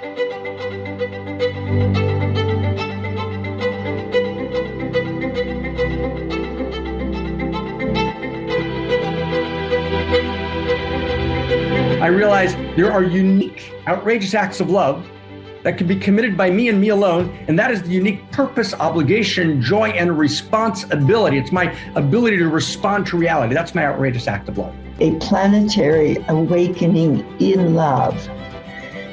I realized there are unique, outrageous acts of love that can be committed by me and me alone, and that is the unique purpose, obligation, joy, and responsibility. It's my ability to respond to reality. That's my outrageous act of love. A planetary awakening in love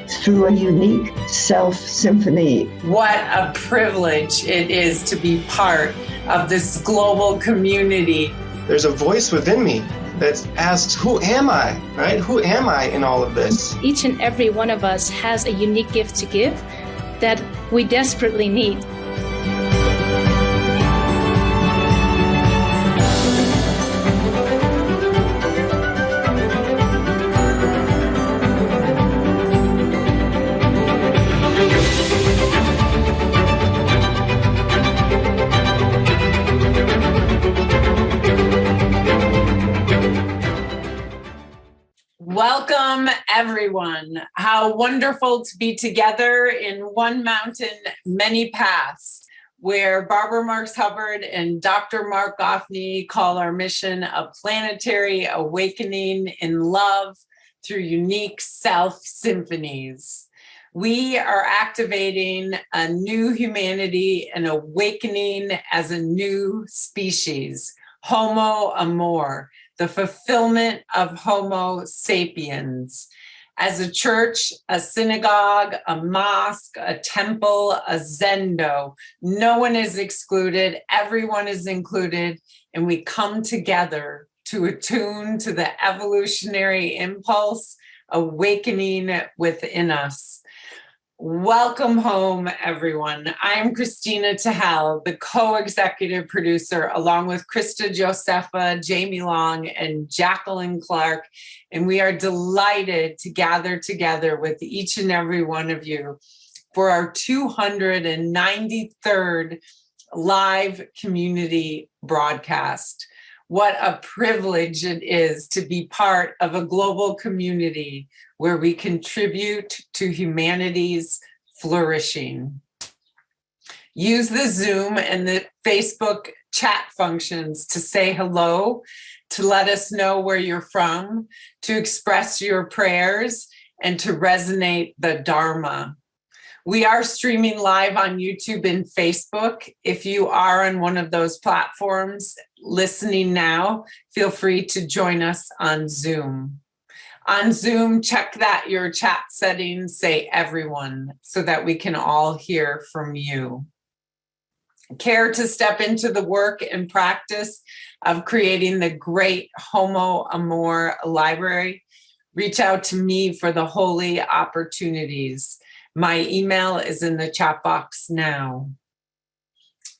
through a unique self-symphony. What a privilege it is to be part of this global community. There's a voice within me that asks, who am I, right? Who am I in all of this? Each and every one of us has a unique gift to give that we desperately need. Welcome, everyone. How wonderful to be together in one mountain, many paths, where Barbara Marx Hubbard and Dr. Marc Gafni call our mission a planetary awakening in love through unique self-symphonies. We are activating a new humanity and awakening as a new species, Homo Amor, the fulfillment of Homo sapiens. As a church, a synagogue, a mosque, a temple, a zendo, no one is excluded, everyone is included, and we come together to attune to the evolutionary impulse awakening within us. Welcome home, everyone. I'm Kristina Tahal, the co-executive producer, along with Krista Josepha, Jamie Long, and Jacqueline Clark. And we are delighted to gather together with each and every one of you for our 293rd live community broadcast. What a privilege it is to be part of a global community where we contribute to humanity's flourishing. Use the Zoom and the Facebook chat functions to say hello, to let us know where you're from, to express your prayers, and to resonate the Dharma. We are streaming live on YouTube and Facebook. If you are on one of those platforms listening now, feel free to join us on Zoom. On Zoom, check that your chat settings say everyone so that we can all hear from you. Care to step into the work and practice of creating the great Homo Amor library? Reach out to me for the holy opportunities. My email is in the chat box now.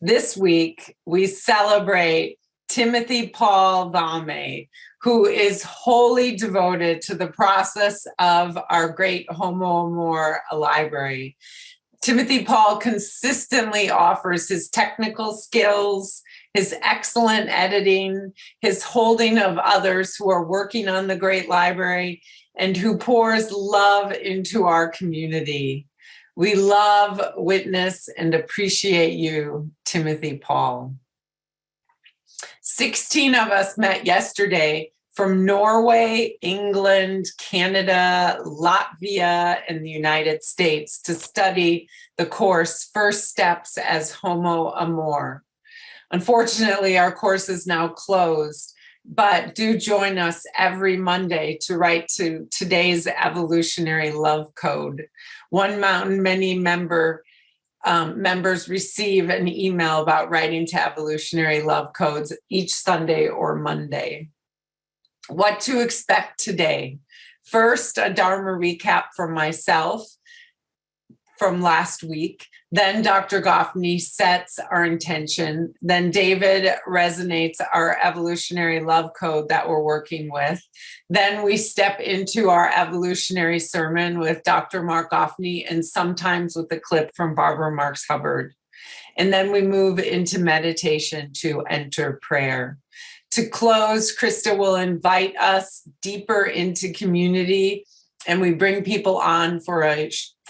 This week, we celebrate Timothy Paul Vame, who is wholly devoted to the process of our great Homo Amor library. Timothy Paul consistently offers his technical skills, his excellent editing, his holding of others who are working on the great library, and who pours love into our community. We love, witness, and appreciate you, Timothy Paul. 16 of us met yesterday from Norway, England, Canada, Latvia, and the United States to study the course First Steps as Homo Amor. Unfortunately, our course is now closed, but do join us every Monday to write to today's evolutionary love code. One Mountain, many members receive an email about writing to evolutionary love codes each Sunday or Monday. What to expect today? First, a Dharma recap from myself from last week. Then Dr. Gafni sets our intention. Then David resonates our evolutionary love code that we're working with. Then we step into our evolutionary sermon with Dr. Marc Gafni and sometimes with a clip from Barbara Marx Hubbard. And then we move into meditation to enter prayer. To close, Krista will invite us deeper into community, and we bring people on for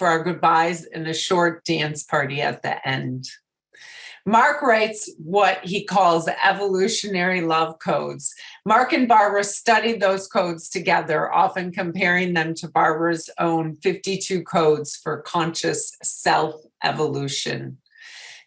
for our goodbyes and a short dance party at the end. Marc writes what he calls evolutionary love codes. Marc and Barbara studied those codes together, often comparing them to Barbara's own 52 codes for conscious self-evolution.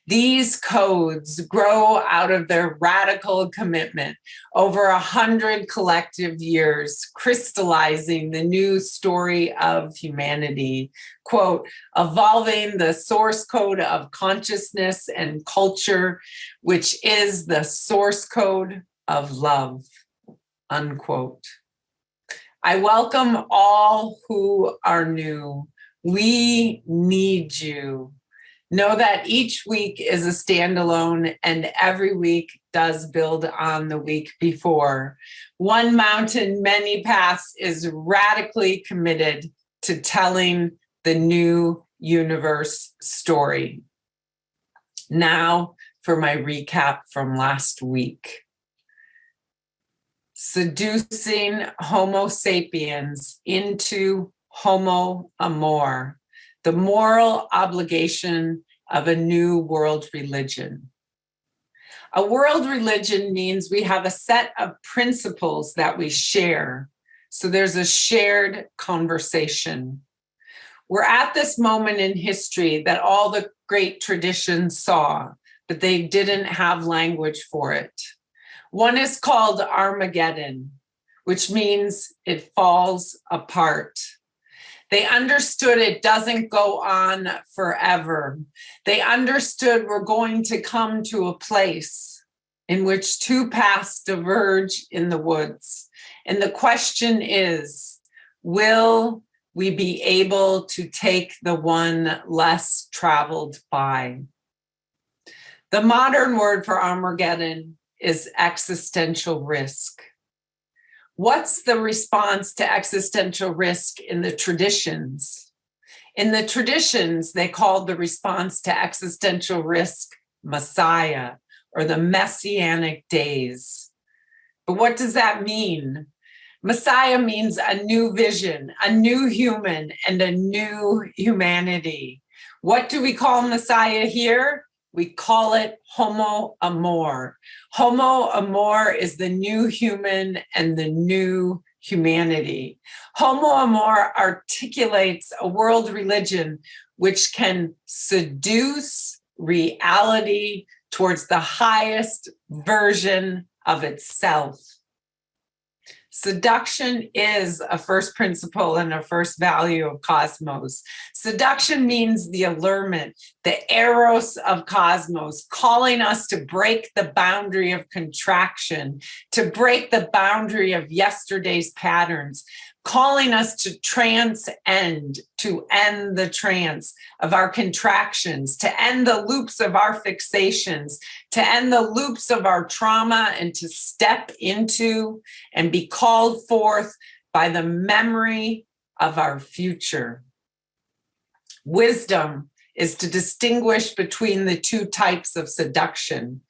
These codes grow out of their radical commitment over 100 collective years, crystallizing the new story of humanity. Quote, evolving the source code of consciousness and culture, which is the source code of love, unquote. I welcome all who are new. We need you. Know that each week is a standalone and every week does build on the week before. One Mountain, Many Paths is radically committed to telling the new universe story. Now for my recap from last week. Seducing Homo sapiens into Homo Amor, the moral obligation of a new world religion. A world religion means we have a set of principles that we share. So there's a shared conversation. We're at this moment in history that all the great traditions saw, but they didn't have language for it. One is called Armageddon, which means it falls apart. They understood it doesn't go on forever. They understood we're going to come to a place in which two paths diverge in the woods. And the question is, will we be able to take the one less traveled by? The modern word for Armageddon is existential risk. What's the response to existential risk in the traditions? In the traditions, they called the response to existential risk Messiah, or the Messianic days. But what does that mean? Messiah means a new vision, a new human, and a new humanity. What do we call Messiah here? We call it Homo Amor. Homo Amor is the new human and the new humanity. Homo Amor articulates a world religion which can seduce reality towards the highest version of itself. Seduction is a first principle and a first value of cosmos. Seduction means the allurement, the eros of cosmos, calling us to break the boundary of contraction, to break the boundary of yesterday's patterns, calling us to transcend, to end the trance of our contractions, to end the loops of our fixations, to end the loops of our trauma, and to step into and be called forth by the memory of our future. Wisdom is to distinguish between the two types of seduction.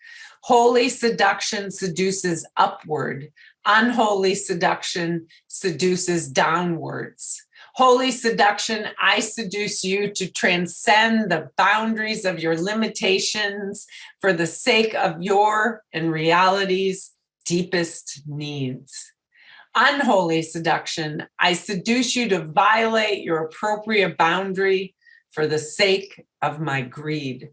Holy seduction seduces upward. Unholy seduction seduces downwards. Holy seduction, I seduce you to transcend the boundaries of your limitations for the sake of your and reality's deepest needs. Unholy seduction, I seduce you to violate your appropriate boundary for the sake of my greed.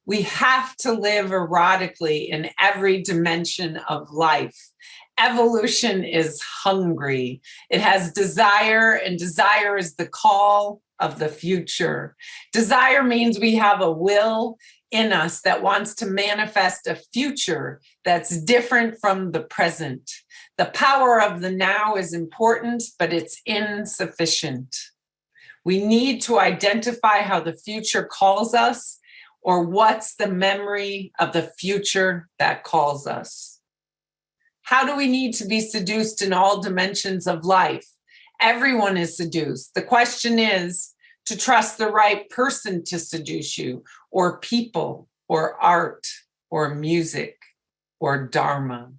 We have to live erotically in every dimension of life. Evolution is hungry. It has desire, and desire is the call of the future. Desire means we have a will in us that wants to manifest a future that's different from the present. The power of the now is important, but it's insufficient. We need to identify how the future calls us, or what's the memory of the future that calls us. How do we need to be seduced in all dimensions of life? Everyone is seduced. The question is to trust the right person to seduce you, or people, or art, or music, or dharma.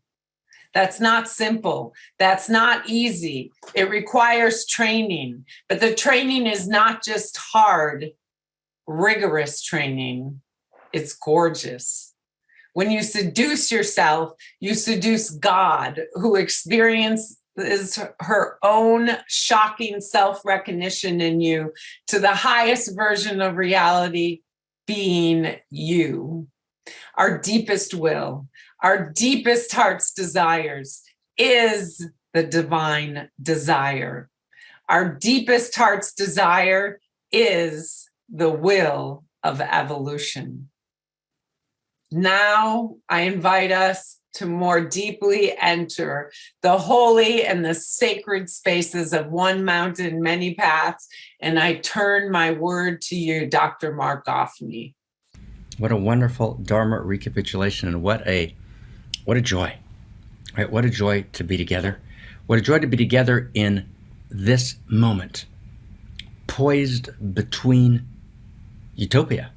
That's not simple. That's not easy. It requires training, but the training is not just hard, rigorous training. It's gorgeous. When you seduce yourself, you seduce God, who experiences her own shocking self-recognition in you to the highest version of reality, being you. Our deepest will, our deepest heart's desires is the divine desire. Our deepest heart's desire is the will of evolution. Now I invite us to more deeply enter the holy and the sacred spaces of one mountain, many paths, and I turn my word to you, Dr. Marc Gafni. What a wonderful Dharma recapitulation, and what a joy, right? What a joy to be together. What a joy to be together in this moment, poised between utopia,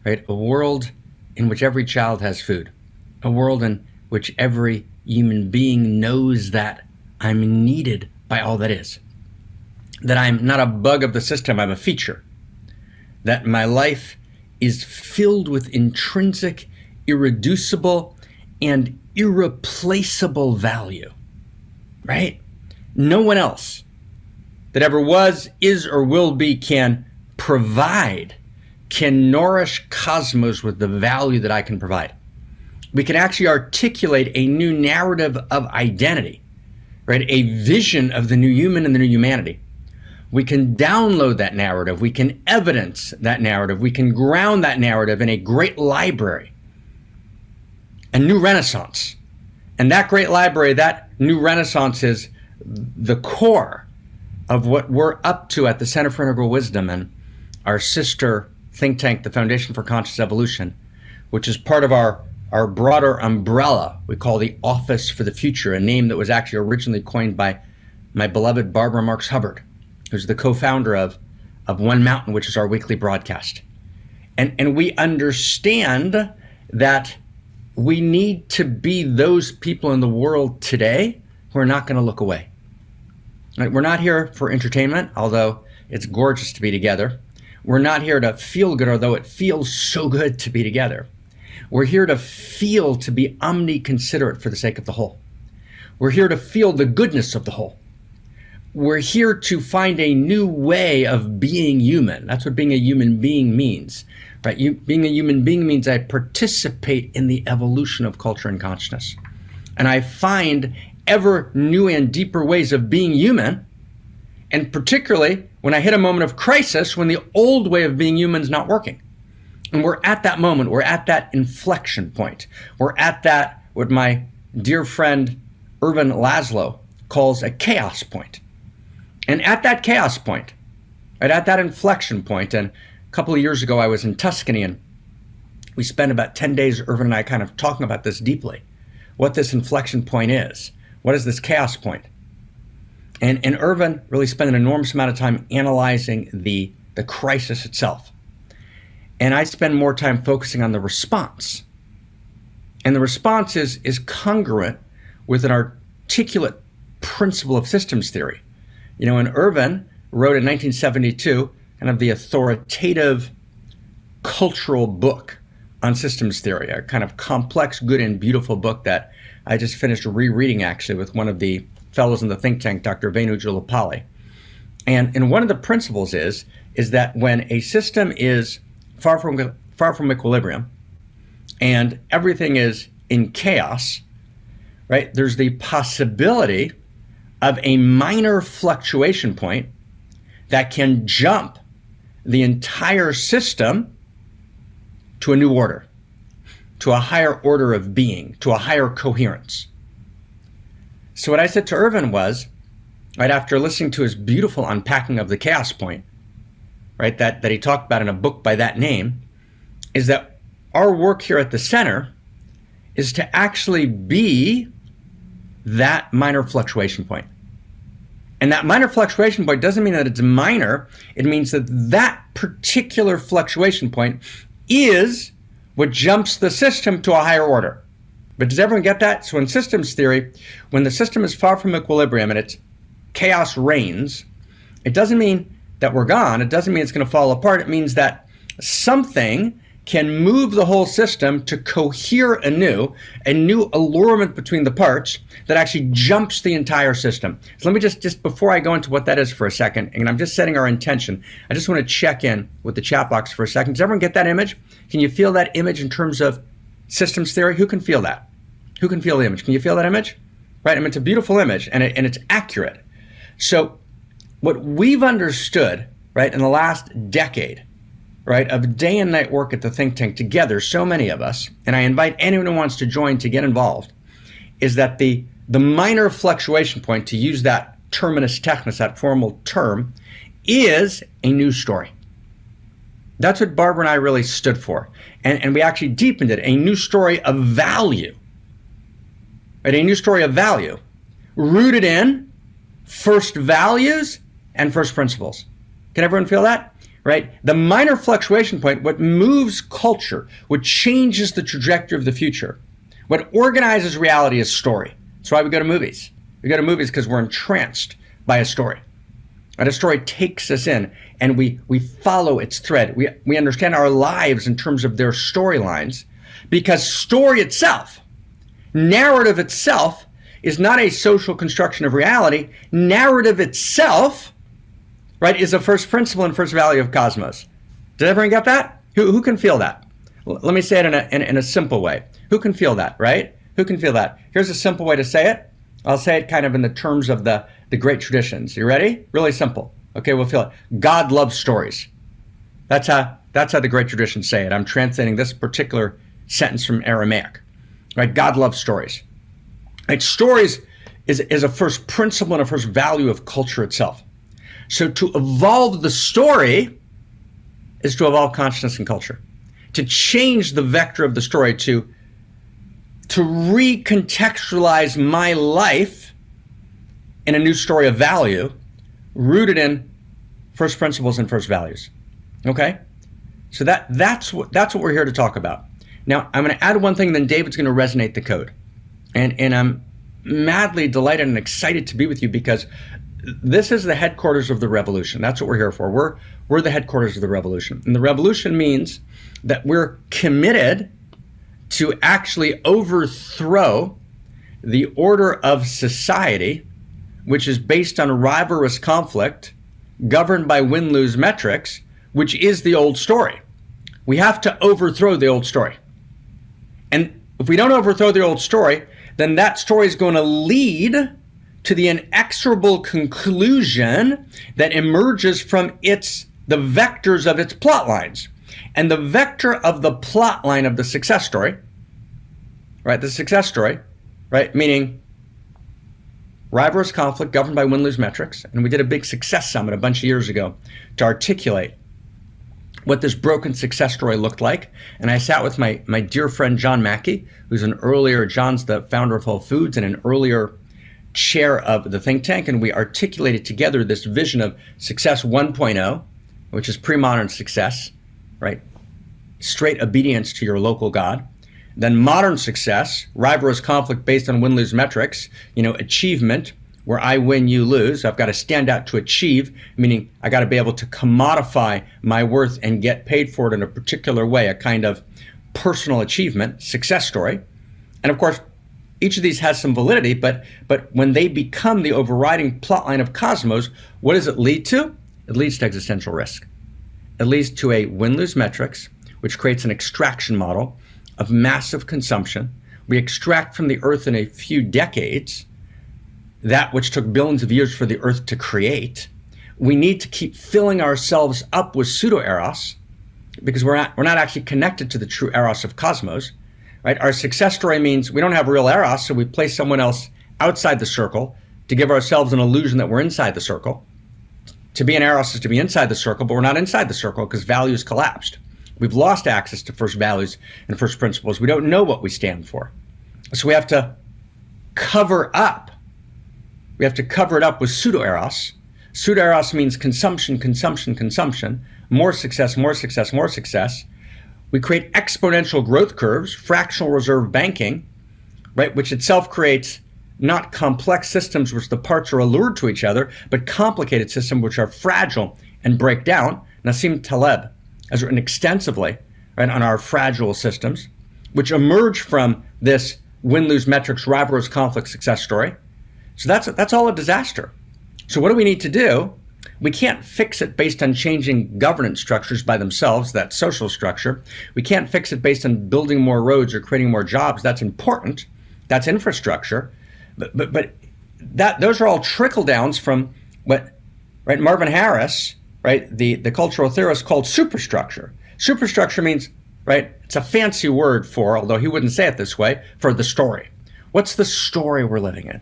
right? A world in which every child has food, a world in which every human being knows that I'm needed by all that is, that I'm not a bug of the system, I'm a feature, that my life is filled with intrinsic, irreducible, and irreplaceable value, right? No one else that ever was, is, or will be can provide, can nourish cosmos with the value that I can provide. We can actually articulate a new narrative of identity, right? A vision of the new human and the new humanity. We can download that narrative. We can evidence that narrative. We can ground that narrative in a great library, a new renaissance. And that great library, that new renaissance is the core of what we're up to at the Center for Integral Wisdom and our sister think tank, the Foundation for Conscious Evolution, which is part of our broader umbrella we call the Office for the Future, a name that was actually originally coined by my beloved Barbara Marx Hubbard, who's the co-founder of One Mountain, which is our weekly broadcast. And we understand that we need to be those people in the world today who are not going to look away. Right? We're not here for entertainment, although it's gorgeous to be together. We're not here to feel good, although it feels so good to be together. We're here to feel, to be omni-considerate for the sake of the whole. We're here to feel the goodness of the whole. We're here to find a new way of being human. That's what being a human being means, right? Being a human being means I participate in the evolution of culture and consciousness. And I find ever new and deeper ways of being human, and particularly when I hit a moment of crisis, when the old way of being human is not working. And we're at that moment, we're at that inflection point. We're at that, what my dear friend Ervin Laszlo calls a chaos point. And at that chaos point, right, at that inflection point, and a couple of years ago I was in Tuscany and we spent about 10 days, Ervin and I, kind of talking about this deeply, what this inflection point is. What is this chaos point? And Ervin really spent an enormous amount of time analyzing the crisis itself. And I spend more time focusing on the response. And the response is congruent with an articulate principle of systems theory. You know, and Ervin wrote in 1972 kind of the authoritative cultural book on systems theory, a kind of complex, good, and beautiful book that I just finished rereading actually with one of the fellows in the think tank, Dr. Venu Julapali. And one of the principles is that when a system is far from equilibrium and everything is in chaos, right, there's the possibility of a minor fluctuation point that can jump the entire system to a new order, to a higher order of being, to a higher coherence. So what I said to Ervin was, right after listening to his beautiful unpacking of the chaos point, right, that he talked about in a book by that name, is that our work here at the center is to actually be that minor fluctuation point. And that minor fluctuation point doesn't mean that it's minor. It means that that particular fluctuation point is what jumps the system to a higher order. But does everyone get that? So in systems theory, when the system is far from equilibrium and it's chaos reigns, it doesn't mean that we're gone. It doesn't mean it's going to fall apart. It means that something can move the whole system to cohere anew, a new allurement between the parts that actually jumps the entire system. So let me just before I go into what that is for a second, and I'm just setting our intention, I just want to check in with the chat box for a second. Does everyone get that image? Can you feel that image in terms of systems theory? Who can feel that? Who can feel the image? Can you feel that image? Right, I mean, it's a beautiful image and it's accurate. So what we've understood, right, in the last decade, right, of day and night work at the think tank together, so many of us, and I invite anyone who wants to join to get involved, is that the minor fluctuation point, to use that terminus technicus, that formal term, is a new story. That's what Barbara and I really stood for. And we actually deepened it, a new story of value. Right, a new story of value, rooted in first values and first principles. Can everyone feel that? Right? The minor fluctuation point, what moves culture, what changes the trajectory of the future, what organizes reality is story. That's why we go to movies. We go to movies because we're entranced by a story. And a story takes us in and we follow its thread. We understand our lives in terms of their storylines, because story itself, narrative itself, is not a social construction of reality. Narrative itself, right, is a first principle and first value of cosmos. Did everyone get that? Who can feel that? Let me say it in a simple way. Who can feel that, right? Who can feel that? Here's a simple way to say it. I'll say it kind of in the terms of the great traditions. You ready? Really simple. Okay, we'll feel it. God loves stories. That's how the great traditions say it. I'm translating this particular sentence from Aramaic. Right? God loves stories. Right? Stories is a first principle and a first value of culture itself. So to evolve the story is to evolve consciousness and culture. To change the vector of the story, to recontextualize my life in a new story of value, rooted in first principles and first values. Okay? So that's what we're here to talk about. Now, I'm going to add one thing, then David's going to resonate the code. And I'm madly delighted and excited to be with you, because this is the headquarters of the revolution. That's what we're here for. We're the headquarters of the revolution. And the revolution means that we're committed to actually overthrow the order of society, which is based on rivalrous conflict, governed by win-lose metrics, which is the old story. We have to overthrow the old story. And if we don't overthrow the old story, then that story is going to lead to the inexorable conclusion that emerges from the vectors of its plot lines. And the vector of the plot line of the success story, right? The success story, right? Meaning rivalrous conflict governed by win-lose metrics. And we did a big success summit a bunch of years ago to articulate what this broken success story looked like. And I sat with my dear friend, John Mackey, John's the founder of Whole Foods and an earlier chair of the think tank. And we articulated together this vision of success 1.0, which is pre-modern success, right? Straight obedience to your local God. Then modern success, rivalrous conflict based on win-lose metrics, achievement, where I win, you lose. I've got to stand out to achieve, meaning I got to be able to commodify my worth and get paid for it in a particular way, a kind of personal achievement, success story. And of course, each of these has some validity, but when they become the overriding plotline of Cosmos, what does it lead to? It leads to existential risk. It leads to a win-lose metrics, which creates an extraction model of massive consumption. We extract from the earth in a few decades that which took billions of years for the earth to create. We need to keep filling ourselves up with pseudo-eros, because we're not actually connected to the true eros of cosmos, right? Our success story means we don't have real eros, so we place someone else outside the circle to give ourselves an illusion that we're inside the circle. To be an eros is to be inside the circle, but we're not inside the circle because values collapsed. We've lost access to first values and first principles. We don't know what we stand for. So we have to cover up. We have to cover it up with pseudo-eros. Pseudo-eros means consumption, consumption, consumption. More success, more success, more success. We create exponential growth curves, fractional reserve banking, right? Which itself creates not complex systems which the parts are allured to each other, but complicated systems which are fragile and break down. Nassim Taleb has written extensively, right, on our fragile systems, which emerge from this win-lose metrics, rivalrous conflict success story. So that's all a disaster. So what do we need to do? We can't fix it based on changing governance structures by themselves, that social structure. We can't fix it based on building more roads or creating more jobs. That's important. That's infrastructure. But those are all trickle downs from what, right, Marvin Harris, right, the cultural theorist, called superstructure. Superstructure means, right, it's a fancy word for, although he wouldn't say it this way, for the story. What's the story we're living in?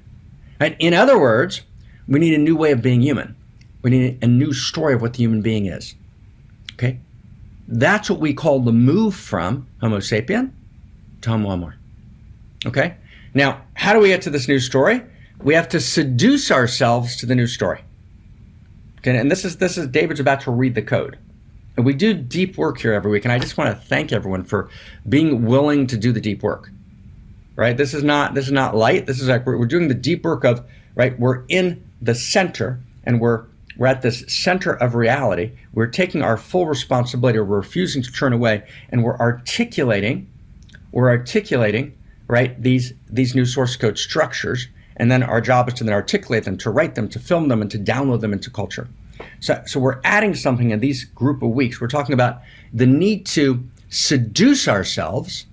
Right? In other words, we need a new way of being human. We need a new story of what the human being is. Okay? That's what we call the move from Homo sapien to Homo amor. Okay? Now, how do we get to this new story? We have to seduce ourselves to the new story. Okay? And this is David's about to read the code. And we do deep work here every week, and I just want to thank everyone for being willing to do the deep work. Right? This is not light. This is like we're doing the deep work of, right, we're in the center, and we're at this center of reality. We're taking our full responsibility, we're refusing to turn away, and we're articulating, right, these new source code structures, and then our job is to then articulate them, to write them, to film them, and to download them into culture. So we're adding something in these group of weeks. We're talking about the need to seduce ourselves,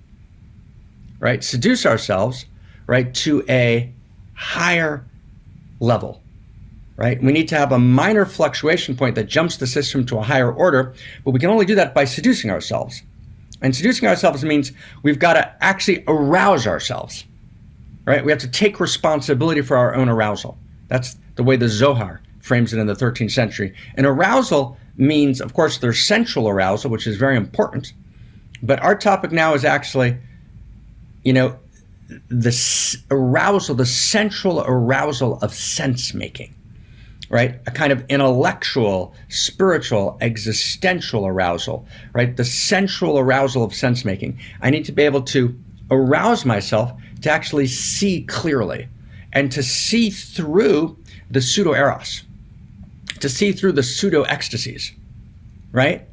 right, to a higher level. Right? We need to have a minor fluctuation point that jumps the system to a higher order, but we can only do that by seducing ourselves. And seducing ourselves means we've got to actually arouse ourselves, right? We have to take responsibility for our own arousal. That's the way the Zohar frames it in the 13th century. And arousal means, of course, there's sensual arousal, which is very important. But our topic now is actually, the arousal, the sensual arousal of sense-making. Right? A kind of intellectual, spiritual, existential arousal, right? The sensual arousal of sense making. I need to be able to arouse myself to actually see clearly and to see through the pseudo-eros, to see through the pseudo-ecstasies, right?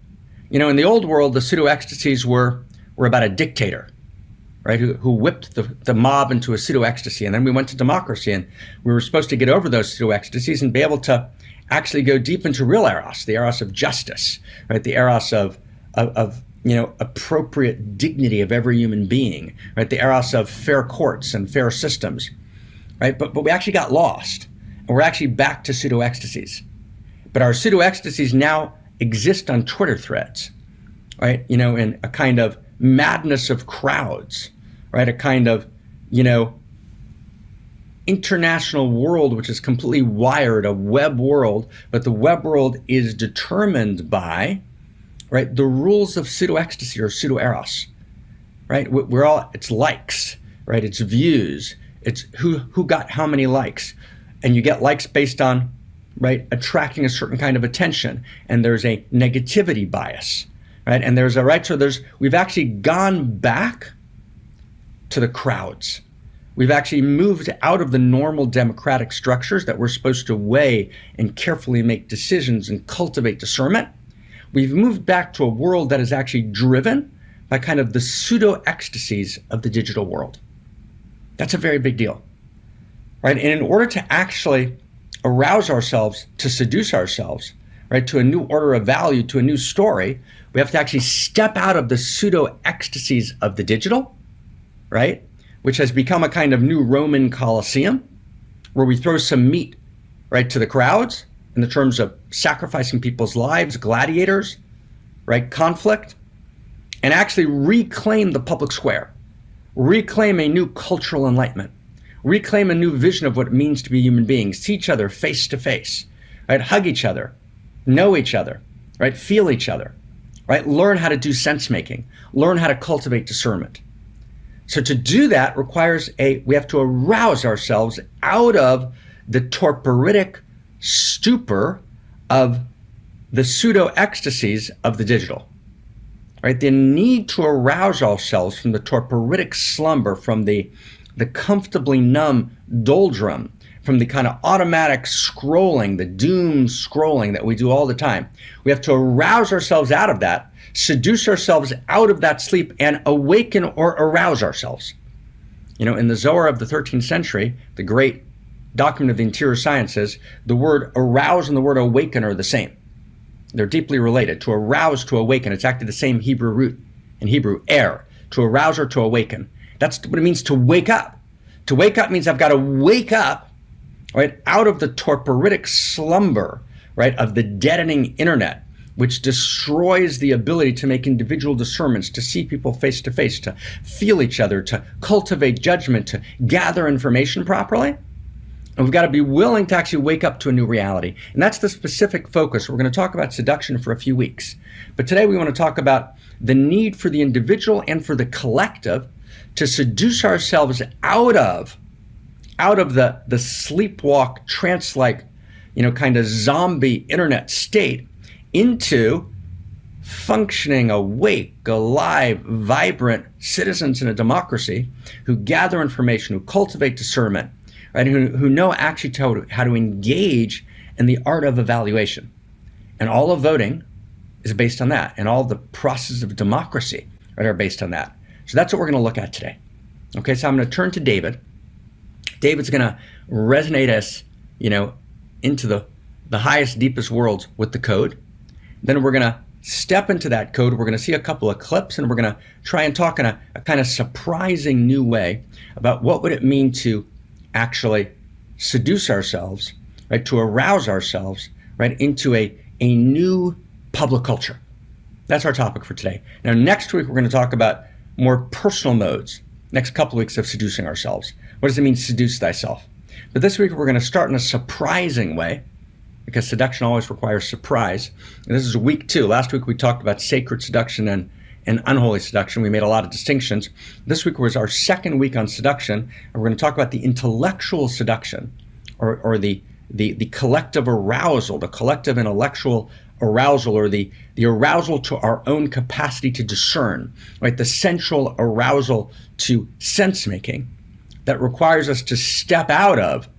In the old world, the pseudo-ecstasies were about a dictator, right, who whipped the mob into a pseudo-ecstasy. And then we went to democracy, and we were supposed to get over those pseudo-ecstasies and be able to actually go deep into real eros, the eros of justice, right, the eros of appropriate dignity of every human being, right, the eros of fair courts and fair systems, right? But we actually got lost, and we're actually back to pseudo-ecstasies. But our pseudo-ecstasies now exist on Twitter threads, right, in a kind of madness of crowds, right? A kind of, international world which is completely wired, a web world, but the web world is determined by, right, the rules of pseudo-ecstasy or pseudo-eros, right? It's likes, right? It's views. It's who got how many likes. And you get likes based on, right, attracting a certain kind of attention. And there's a negativity bias, right? And we've actually gone back to the crowds. We've actually moved out of the normal democratic structures that we're supposed to weigh and carefully make decisions and cultivate discernment. We've moved back to a world that is actually driven by kind of the pseudo-ecstasies of the digital world. That's a very big deal, right? And in order to actually arouse ourselves, to seduce ourselves, right, to a new order of value, to a new story, we have to actually step out of the pseudo-ecstasies of the digital, right, which has become a kind of new Roman Colosseum, where we throw some meat, right, to the crowds in the terms of sacrificing people's lives, gladiators, right, conflict, and actually reclaim the public square, reclaim a new cultural enlightenment, reclaim a new vision of what it means to be human beings, see each other face to face, right, hug each other, know each other, right, feel each other, right, learn how to do sense making, learn how to cultivate discernment. So to do that requires we have to arouse ourselves out of the torporitic stupor of the pseudo-ecstasies of the digital, right? The need to arouse ourselves from the torporitic slumber, from the the comfortably numb doldrum, from the kind of automatic scrolling, the doom scrolling that we do all the time. We have to arouse ourselves out of that, seduce ourselves out of that sleep, and awaken or arouse ourselves. In the Zohar of the 13th century, the great document of the interior sciences, the word arouse and the word awaken are the same. They're deeply related. To arouse, to awaken. It's actually the same Hebrew root in Hebrew, to arouse or to awaken. That's what it means to wake up. To wake up means I've got to wake up, right, out of the torporitic slumber, right, of the deadening internet, which destroys the ability to make individual discernments, to see people face to face, to feel each other, to cultivate judgment, to gather information properly. And we've got to be willing to actually wake up to a new reality. And that's the specific focus. We're going to talk about seduction for a few weeks. But today we want to talk about the need for the individual and for the collective to seduce ourselves out of the sleepwalk, trance-like, kind of zombie internet state into functioning, awake, alive, vibrant citizens in a democracy who gather information, who cultivate discernment, right, who know actually how to engage in the art of evaluation. And all of voting is based on that, and all the processes of democracy, right, are based on that. So that's what we're going to look at today. Okay, so I'm going to turn to David. David's going to resonate us, into the highest, deepest worlds with the code. Then we're going to step into that code. We're going to see a couple of clips, and we're going to try and talk in a kind of surprising new way about what would it mean to actually seduce ourselves, right, to arouse ourselves, right, into a new public culture. That's our topic for today. Now, next week, we're going to talk about more personal modes, next couple of weeks of seducing ourselves. What does it mean, seduce thyself? But this week, we're going to start in a surprising way, because seduction always requires surprise. And this is week 2. Last week, we talked about sacred seduction and unholy seduction. We made a lot of distinctions. This week was our second week on seduction, and we're going to talk about the intellectual seduction, or the collective arousal, the collective intellectual arousal, or the arousal to our own capacity to discern, right? The sensual arousal to sense-making that requires us to step out of,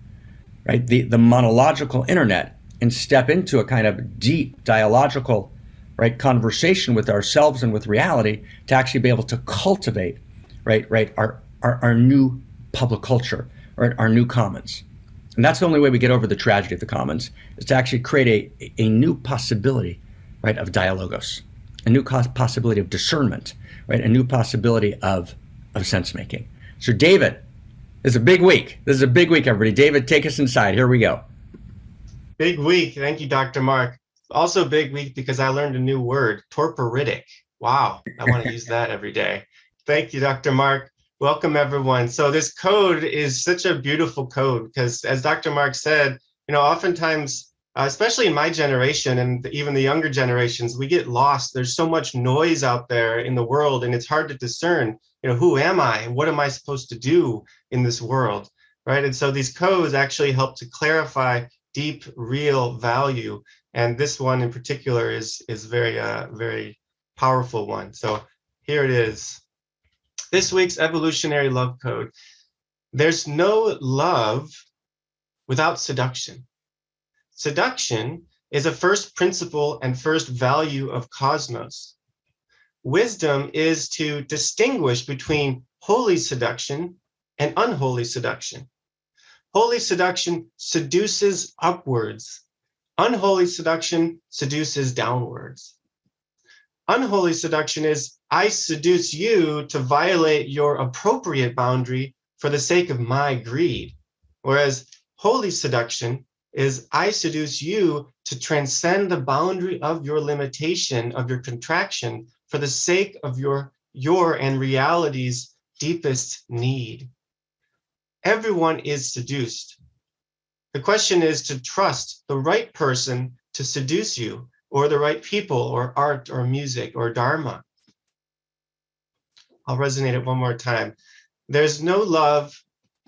right, the monological internet and step into a kind of deep dialogical, right, conversation with ourselves and with reality to actually be able to cultivate, right, our new public culture, right, our new commons. And that's the only way we get over the tragedy of the commons, is to actually create a new possibility, right, of dialogos, a new possibility of discernment, right, a new possibility of sense making. So David, this is a big week. This is a big week, everybody. David, take us inside. Here we go. Big week. Thank you, Dr. Marc. Also big week because I learned a new word, torporitic. Wow, I want to use that every day. Thank you, Dr. Marc. Welcome, everyone. So this code is such a beautiful code because, as Dr. Marc said, oftentimes, especially in my generation and even the younger generations, we get lost. There's so much noise out there in the world, and it's hard to discern, who am I and what am I supposed to do in this world, right? And so these codes actually help to clarify deep, real value. And this one in particular is very, very powerful one. So here it is. This week's evolutionary love code. There's no love without seduction. Seduction is a first principle and first value of cosmos. Wisdom is to distinguish between holy seduction and unholy seduction. Holy seduction seduces upwards. Unholy seduction seduces downwards. Unholy seduction is, I seduce you to violate your appropriate boundary for the sake of my greed. Whereas holy seduction is, I seduce you to transcend the boundary of your limitation, of your contraction, for the sake of your and reality's deepest need. Everyone is seduced. The question is to trust the right person to seduce you, or the right people, or art, or music, or dharma. I'll resonate it one more time. There's no love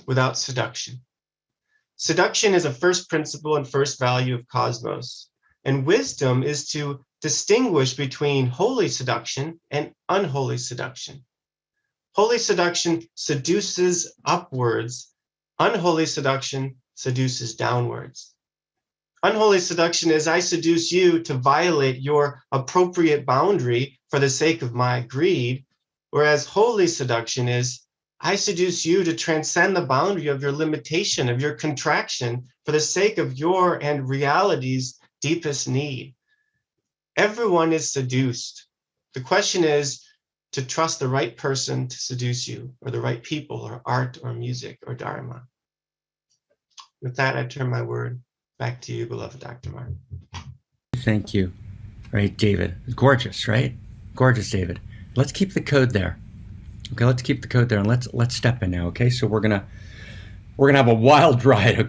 without seduction. Seduction is a first principle and first value of cosmos. And wisdom is to distinguish between holy seduction and unholy seduction. Holy seduction seduces upwards. Unholy seduction seduces downwards. Unholy seduction is I seduce you to violate your appropriate boundary for the sake of my greed, whereas holy seduction is I seduce you to transcend the boundary of your limitation, of your contraction, for the sake of your and reality's deepest need. Everyone is seduced. The question is to trust the right person to seduce you, or the right people, or art, or music, or dharma. With that, I turn my word back to you, beloved Dr. Mark. Thank you. Right, David. Gorgeous, right? Gorgeous, David. Let's keep the code there. Okay, let's keep the code there, and let's step in now. Okay, so we're gonna have a wild ride.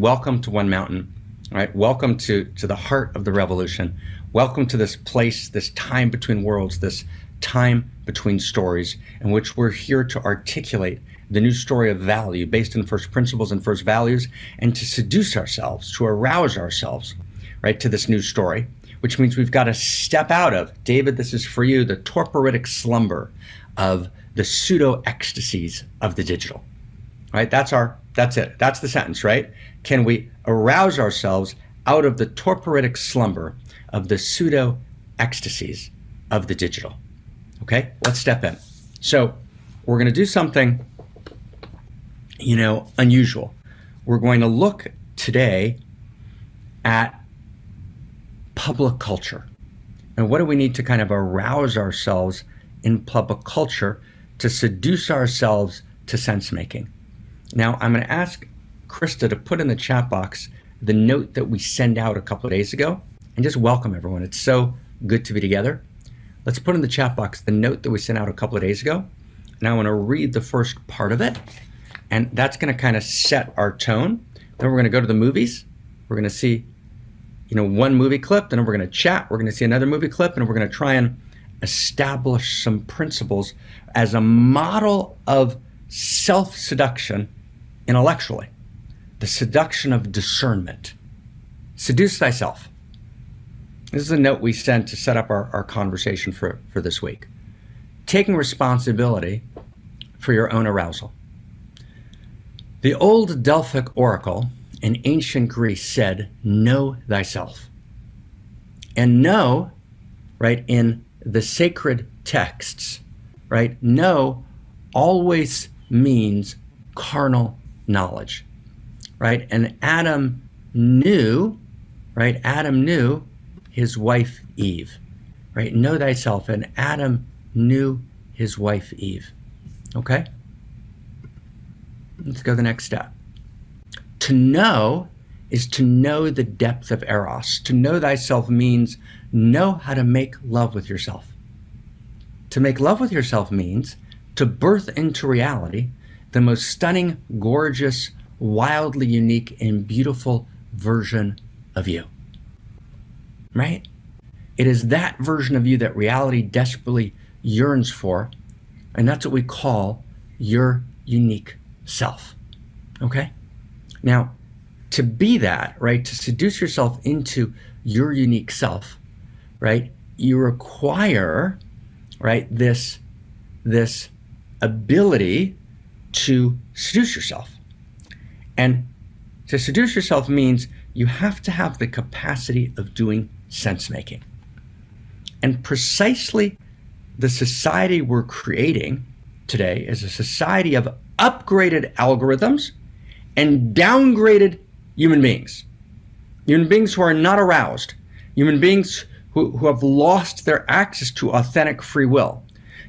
Welcome to One Mountain. All right, welcome to the heart of the revolution. Welcome to this place, this time between worlds, this time between stories, in which we're here to articulate the new story of value based in first principles and first values, and to seduce ourselves, to arouse ourselves, right, to this new story, which means we've got to step out of, David, this is for you, the torporitic slumber of the pseudo ecstasies of the digital, right? That's it. That's the sentence, right? Can we arouse ourselves out of the torporitic slumber of the pseudo ecstasies of the digital? Okay, let's step in. So we're going to do something, unusual. We're going to look today at public culture. And what do we need to kind of arouse ourselves in public culture to seduce ourselves to sense making? Now, I'm going to ask Krista to put in the chat box the note that we sent out a couple of days ago, and just welcome everyone. It's so good to be together. Let's put in the chat box the note that we sent out a couple of days ago. And I want to read the first part of it, and that's going to kind of set our tone. Then we're going to go to the movies. We're going to see, one movie clip, then we're going to chat. We're going to see another movie clip, and we're going to try and establish some principles as a model of self-seduction intellectually, the seduction of discernment. Seduce thyself. This is a note we sent to set up our conversation for this week. Taking responsibility for your own arousal. The old Delphic oracle in ancient Greece said, know thyself. And know, right, in the sacred texts, right, know always means carnal knowledge, right? And Adam knew his wife Eve, right? Know thyself. And Adam knew his wife Eve. Okay? Let's go to the next step. To know is to know the depth of Eros. To know thyself means know how to make love with yourself. To make love with yourself means to birth into reality the most stunning, gorgeous, wildly unique, and beautiful version of you. Right? It is that version of you that reality desperately yearns for, and that's what we call your unique self. Okay? Now, to be that, right, to seduce yourself into your unique self, right, you require, right, this ability to seduce yourself. And to seduce yourself means you have to have the capacity of doing sense making. And precisely the society we're creating today is a society of upgraded algorithms and downgraded human beings. Human beings who are not aroused. Human beings who have lost their access to authentic free will.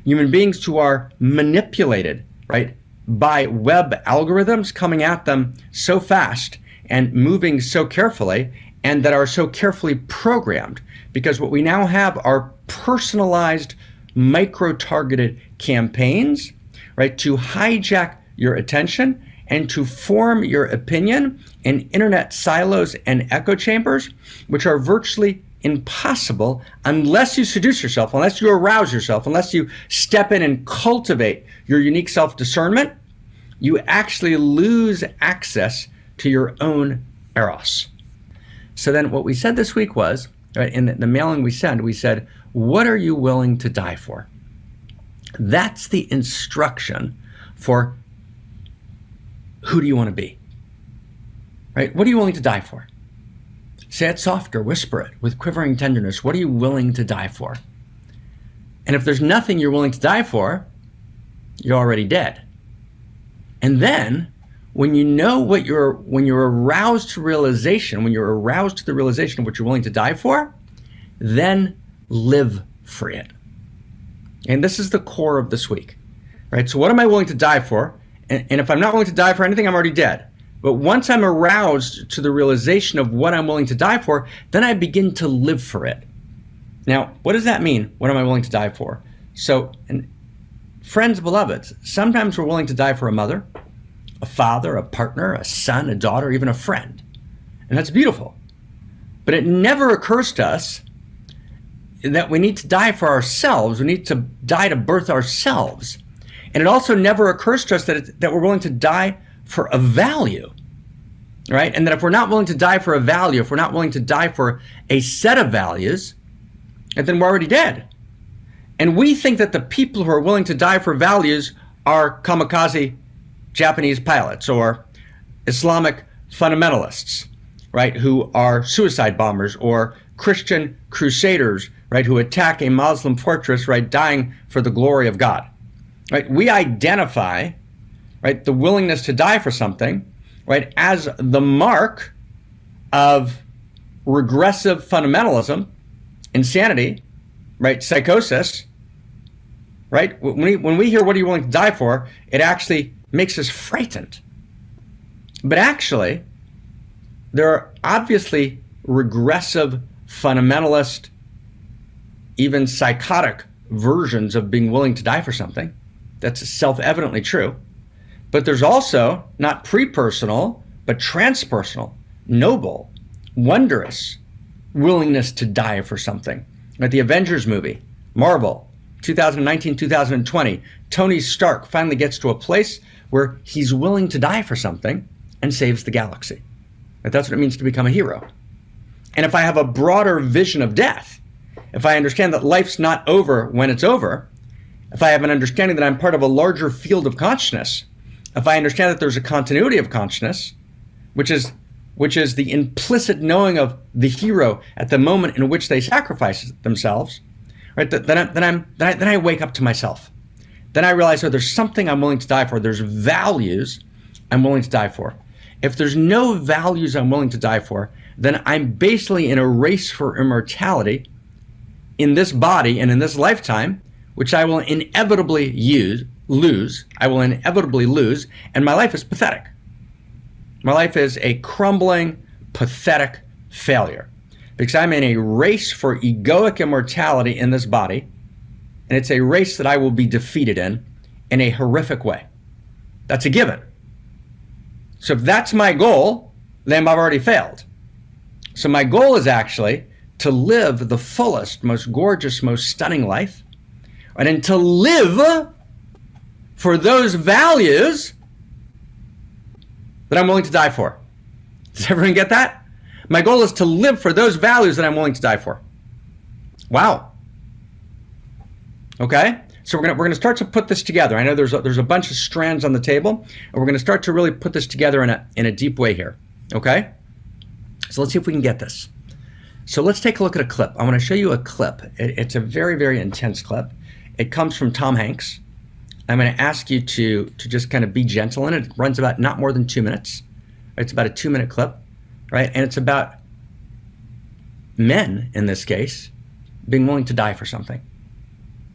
Human beings who are manipulated, right, by web algorithms coming at them so fast and moving so carefully, and that are so carefully programmed, because what we now have are personalized, micro-targeted campaigns, right, to hijack your attention and to form your opinion in internet silos and echo chambers, which are virtually impossible unless you seduce yourself, unless you arouse yourself, unless you step in and cultivate your unique self-discernment. You actually lose access to your own Eros. So then what we said this week was, right, in the mailing we said, what are you willing to die for? That's the instruction for who do you want to be, right? What are you willing to die for? Say it softer, whisper it with quivering tenderness. What are you willing to die for? And if there's nothing you're willing to die for, you're already dead. And then when you know when you're aroused to realization, when you're aroused to the realization of what you're willing to die for, then live for it. And this is the core of this week, right? So what am I willing to die for? And if I'm not willing to die for anything, I'm already dead. But once I'm aroused to the realization of what I'm willing to die for, then I begin to live for it. Now, what does that mean? What am I willing to die for? So, and friends, beloveds, sometimes we're willing to die for a mother, a father, a partner, a son, a daughter, even a friend. And that's beautiful. But it never occurs to us that we need to die for ourselves. We need to die to birth ourselves. And it also never occurs to us that we're willing to die for a value, right? And that if we're not willing to die for a value, if we're not willing to die for a set of values, then we're already dead. And we think that the people who are willing to die for values are kamikaze Japanese pilots or Islamic fundamentalists, right? Who are suicide bombers, or Christian crusaders, right? Who attack a Muslim fortress, right? Dying for the glory of God, right? We identify, right, the willingness to die for something, right, as the mark of regressive fundamentalism, insanity, right, psychosis, right? When we hear what are you willing to die for, it actually makes us frightened. But actually, there are obviously regressive, fundamentalist, even psychotic versions of being willing to die for something. That's self-evidently true. But there's also not pre-personal, but transpersonal, noble, wondrous willingness to die for something. Like the Avengers movie, Marvel, 2019, 2020, Tony Stark finally gets to a place where he's willing to die for something and saves the galaxy. But that's what it means to become a hero. And if I have a broader vision of death, if I understand that life's not over when it's over, if I have an understanding that I'm part of a larger field of consciousness, if I understand that there's a continuity of consciousness, which is the implicit knowing of the hero at the moment in which they sacrifice themselves, right? Then I wake up to myself. Then I realize, oh, there's something I'm willing to die for. There's values I'm willing to die for. If there's no values I'm willing to die for, then I'm basically in a race for immortality in this body and in this lifetime, which I will inevitably lose. I will inevitably lose, and my life is pathetic. My life is a crumbling, pathetic failure because I'm in a race for egoic immortality in this body, and it's a race that I will be defeated in a horrific way. That's a given. So if that's my goal, then I've already failed. So my goal is actually to live the fullest, most gorgeous, most stunning life, and to live for those values that I'm willing to die for. Does everyone get that? My goal is to live for those values that I'm willing to die for. Wow. Okay, so we're gonna start to put this together. I know there's a bunch of strands on the table, and we're gonna start to really put this together in a deep way here. Okay, so let's see if we can get this. So let's take a look at a clip. I want to show you a clip. It's a very, very intense clip. It comes from Tom Hanks. I'm going to ask you to just kind of be gentle in it. It runs about not more than 2 minutes. It's about a 2-minute clip, right? And it's about men, in this case, being willing to die for something.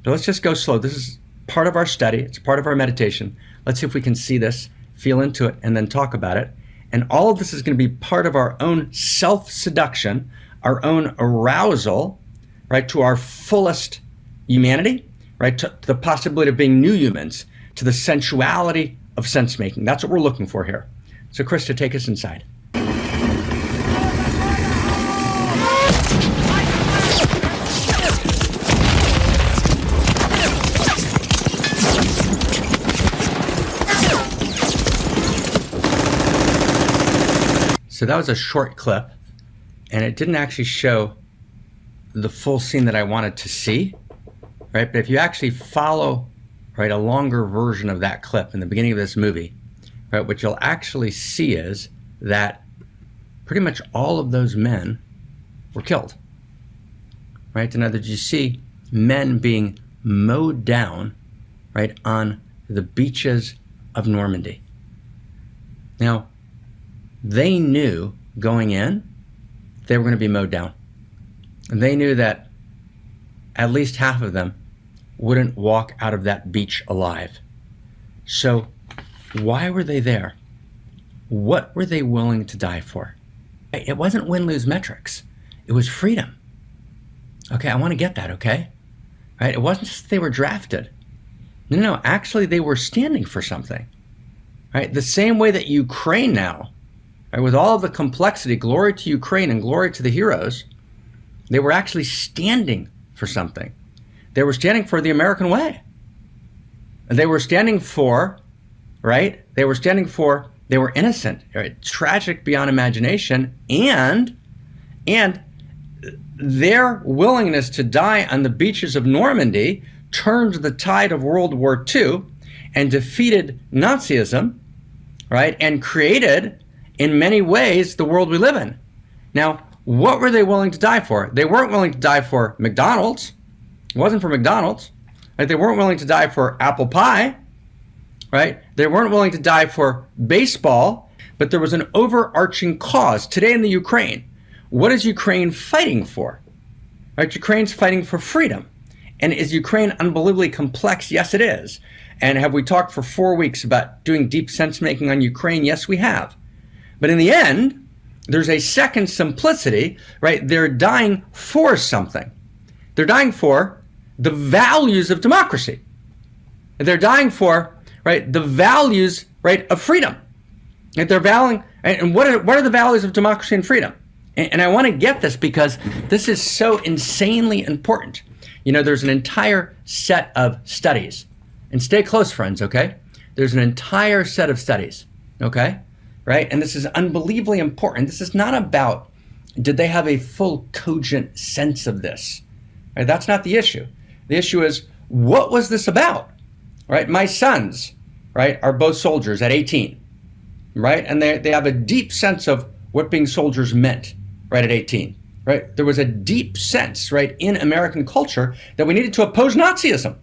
So let's just go slow. This is part of our study. It's part of our meditation. Let's see if we can see this, feel into it, and then talk about it. And all of this is going to be part of our own self-seduction, our own arousal, right, to our fullest humanity, right, to the possibility of being new humans, to the sensuality of sensemaking. That's what we're looking for here. So Krista, take us inside. So that was a short clip, and it didn't actually show the full scene that I wanted to see, right? But if you actually follow right, a longer version of that clip in the beginning of this movie, right, what you'll actually see is that pretty much all of those men were killed, right? In other words, you see men being mowed down, right, on the beaches of Normandy. Now, they knew going in they were going to be mowed down. And they knew that at least half of them wouldn't walk out of that beach alive. So why were they there? What were they willing to die for? It wasn't win-lose metrics. It was freedom. Okay, I want to get that, okay? Right? It wasn't just they were drafted. No, actually they were standing for something. Right? The same way that Ukraine now, right, with all of the complexity, glory to Ukraine and glory to the heroes, they were actually standing for something. They were standing for the American way. They were standing for, right? They were innocent, right? Tragic beyond imagination, and their willingness to die on the beaches of Normandy turned the tide of World War II and defeated Nazism, right? And created, in many ways, the world we live in. Now, what were they willing to die for? They weren't willing to die for McDonald's. It wasn't for McDonald's. Right? They weren't willing to die for apple pie. Right? They weren't willing to die for baseball, but there was an overarching cause. Today in the Ukraine, what is Ukraine fighting for? Right? Ukraine's fighting for freedom. And is Ukraine unbelievably complex? Yes, it is. And have we talked for 4 weeks about doing deep sense making on Ukraine? Yes, we have. But in the end, there's a second simplicity, right? They're dying for something. They're dying for the values of democracy. They're dying for, right, the values, right, of freedom. And they're valuing, and what are the values of democracy and freedom? And I want to get this because this is so insanely important. You know, there's an entire set of studies, and stay close, friends, okay? There's an entire set of studies, okay? Right? And this is unbelievably important. This is not about, did they have a full cogent sense of this? Right? That's not the issue. The issue is, what was this about? Right? My sons, right, are both soldiers at 18, right? And they have a deep sense of what being soldiers meant, right, at 18, right? There was a deep sense, right, in American culture that we needed to oppose Nazism.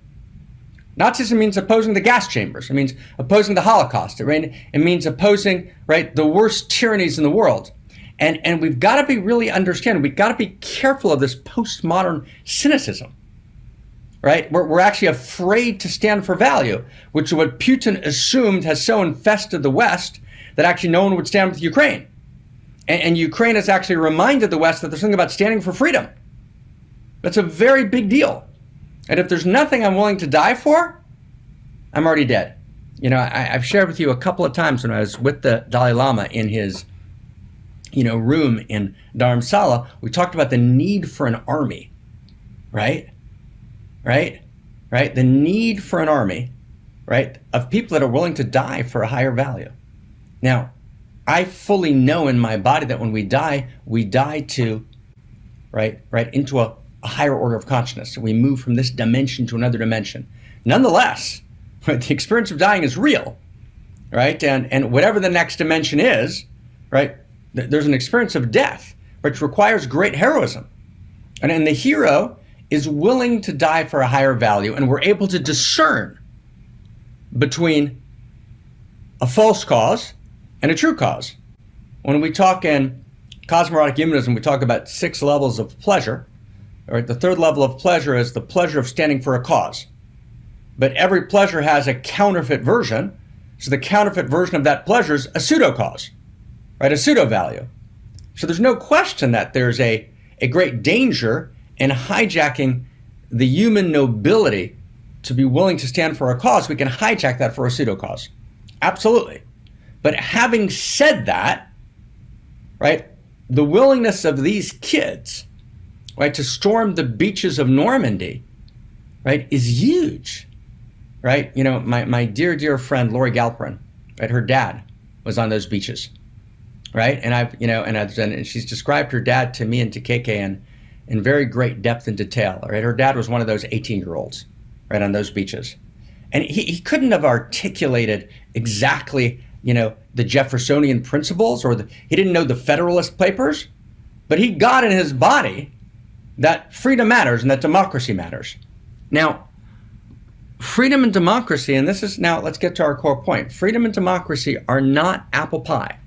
Nazism means opposing the gas chambers. It means opposing the Holocaust. It means opposing, right, the worst tyrannies in the world. And we've got to be really understanding. We've got to be careful of this postmodern cynicism, right? We're actually afraid to stand for value, which is what Putin assumed has so infested the West that actually no one would stand with Ukraine. And Ukraine has actually reminded the West that there's something about standing for freedom. That's a very big deal. And if there's nothing I'm willing to die for, I'm already dead. You know, I've shared with you a couple of times when I was with the Dalai Lama in his, room in Dharamsala, we talked about the need for an army, right? The need for an army, right, of people that are willing to die for a higher value. Now, I fully know in my body that when we die to, right, into a higher order of consciousness. We move from this dimension to another dimension. Nonetheless, right, the experience of dying is real, right? And whatever the next dimension is, right, there's an experience of death, which requires great heroism. And the hero is willing to die for a higher value, and we're able to discern between a false cause and a true cause. When we talk in cosmoerotic humanism, we talk about 6 levels of pleasure. All right, the third level of pleasure is the pleasure of standing for a cause. But every pleasure has a counterfeit version. So the counterfeit version of that pleasure is a pseudo cause, right? A pseudo value. So there's no question that there's a great danger in hijacking the human nobility to be willing to stand for a cause. We can hijack that for a pseudo cause. Absolutely. But having said that, right, the willingness of these kids, right, to storm the beaches of Normandy, right, is huge, right? You know, my dear friend Lori Galperin, right, her dad was on those beaches, right? And she's described her dad to me and to KK in very great depth and detail, right? Her dad was one of those 18-year-olds, right, on those beaches. And he couldn't have articulated exactly, the Jeffersonian principles, or he didn't know the Federalist Papers, but he got in his body that freedom matters and that democracy matters. Now, freedom and democracy, and let's get to our core point. Freedom and democracy are not apple pie.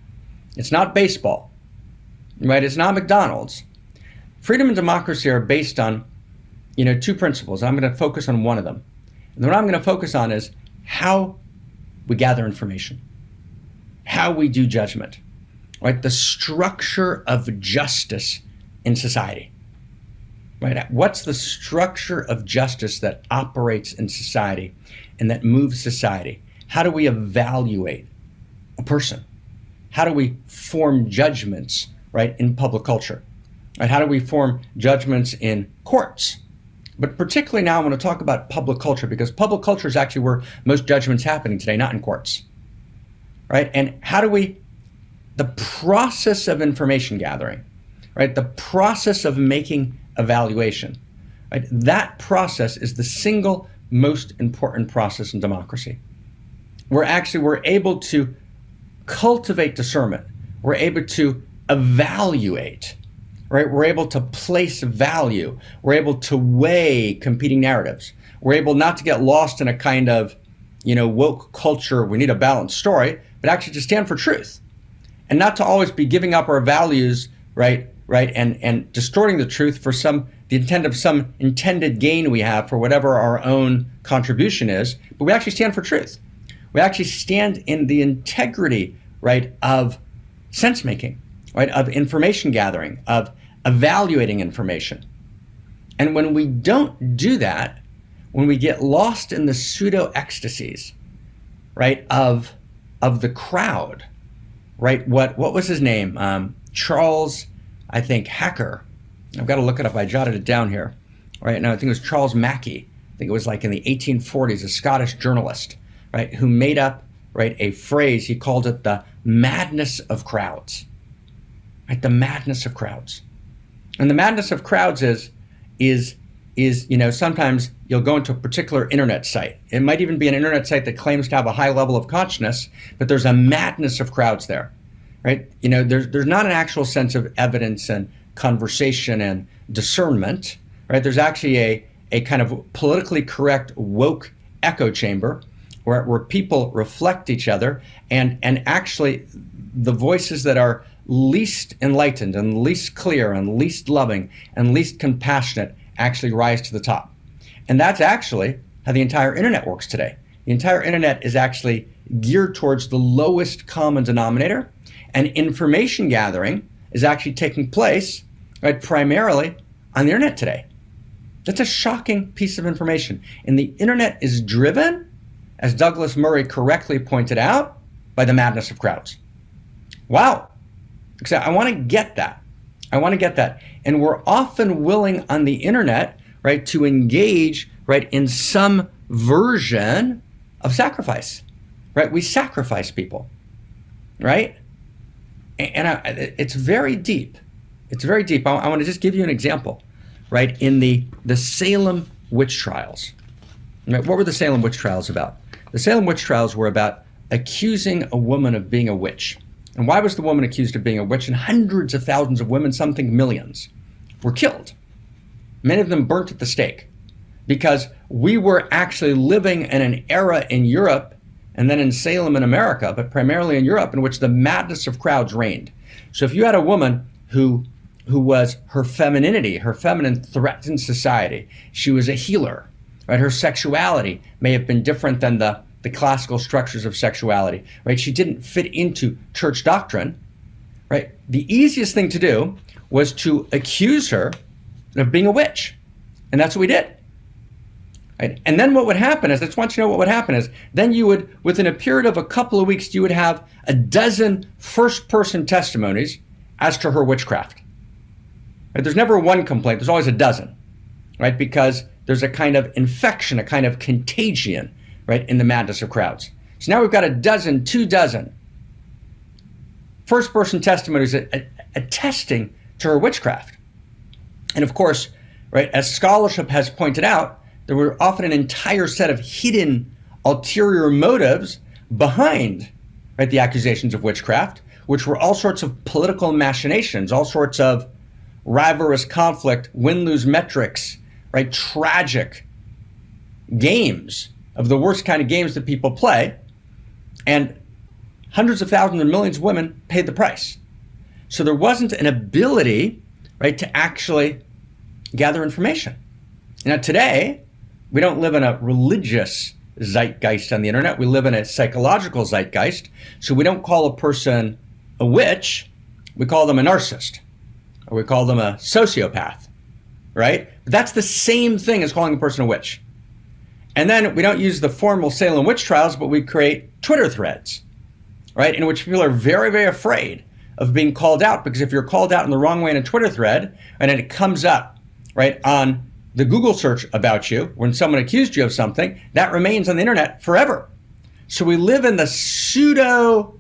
It's not baseball, right? It's not McDonald's. Freedom and democracy are based on, two principles. I'm going to focus on one of them. And what I'm going to focus on is how we gather information, how we do judgment, right? The structure of justice in society, right? What's the structure of justice that operates in society and that moves society? How do we evaluate a person? How do we form judgments, right, in public culture? Right? How do we form judgments in courts? But particularly now I want to talk about public culture, because public culture is actually where most judgment's happening today, not in courts, right? And the process of information gathering, right? The process of making evaluation, right? That process is the single most important process in democracy. We're able to cultivate discernment. We're able to evaluate, right? We're able to place value. We're able to weigh competing narratives. We're able not to get lost in a kind of, woke culture, we need a balanced story, but actually to stand for truth and not to always be giving up our values, right? And distorting the truth for the intent of some intended gain we have for whatever our own contribution is, but we actually stand for truth. We actually stand in the integrity, right, of sense-making, right, of information gathering, of evaluating information. And when we don't do that, when we get lost in the pseudo-ecstasies, right, of the crowd, right, what was his name? Charles, I think, Hacker. I've got to look it up. I jotted it down here. Right now, I think it was Charles Mackay. I think it was like in the 1840s, a Scottish journalist, right, who made up, right, a phrase. He called it the madness of crowds, right? The madness of crowds. And the madness of crowds is sometimes you'll go into a particular internet site. It might even be an internet site that claims to have a high level of consciousness, but there's a madness of crowds there, right? There's not an actual sense of evidence and conversation and discernment, right? There's actually a kind of politically correct woke echo chamber where people reflect each other, and actually the voices that are least enlightened and least clear and least loving and least compassionate actually rise to the top. And that's actually how the entire internet works today. The entire internet is actually geared towards the lowest common denominator, and information gathering is actually taking place, right, primarily on the internet today. That's a shocking piece of information. And the internet is driven, as Douglas Murray correctly pointed out, by the madness of crowds. Wow. I want to get that. And we're often willing on the internet, right, to engage, right, in some version of sacrifice, right? We sacrifice people, right? And it's very deep. It's very deep. I want to just give you an example, right? In the Salem witch trials, right? What were the Salem witch trials about? The Salem witch trials were about accusing a woman of being a witch. And why was the woman accused of being a witch? And hundreds of thousands of women, some think millions, were killed. Many of them burnt at the stake, because we were actually living in an era in Europe and then in Salem in America, but primarily in Europe, in which the madness of crowds reigned. So if you had a woman who was her femininity, her feminine threatened society, she was a healer, right? Her sexuality may have been different than the classical structures of sexuality, right? She didn't fit into church doctrine, right? The easiest thing to do was to accuse her of being a witch. And that's what we did. Right? And then what would happen is, I just want you to know what would happen is, then you would, within a period of a couple of weeks, you would have a dozen first-person testimonies as to her witchcraft. Right? There's never one complaint, there's always a dozen, right? Because there's a kind of infection, a kind of contagion, right, in the madness of crowds. So now we've got a dozen, 2 dozen first-person testimonies attesting to her witchcraft. And of course, right, as scholarship has pointed out, there were often an entire set of hidden ulterior motives behind, right, the accusations of witchcraft, which were all sorts of political machinations, all sorts of rivalrous conflict, win-lose metrics, right, tragic games of the worst kind of games that people play. And hundreds of thousands and millions of women paid the price. So there wasn't an ability, right, to actually gather information. Now today, we don't live in a religious zeitgeist on the internet. We live in a psychological zeitgeist. So we don't call a person a witch, we call them a narcissist, or we call them a sociopath, right? But that's the same thing as calling a person a witch. And then we don't use the formal Salem witch trials, but we create Twitter threads, right, in which people are very, very afraid of being called out, because if you're called out in the wrong way in a Twitter thread, and then it comes up, right, on the Google search about you, when someone accused you of something, that remains on the internet forever. So we live in the pseudo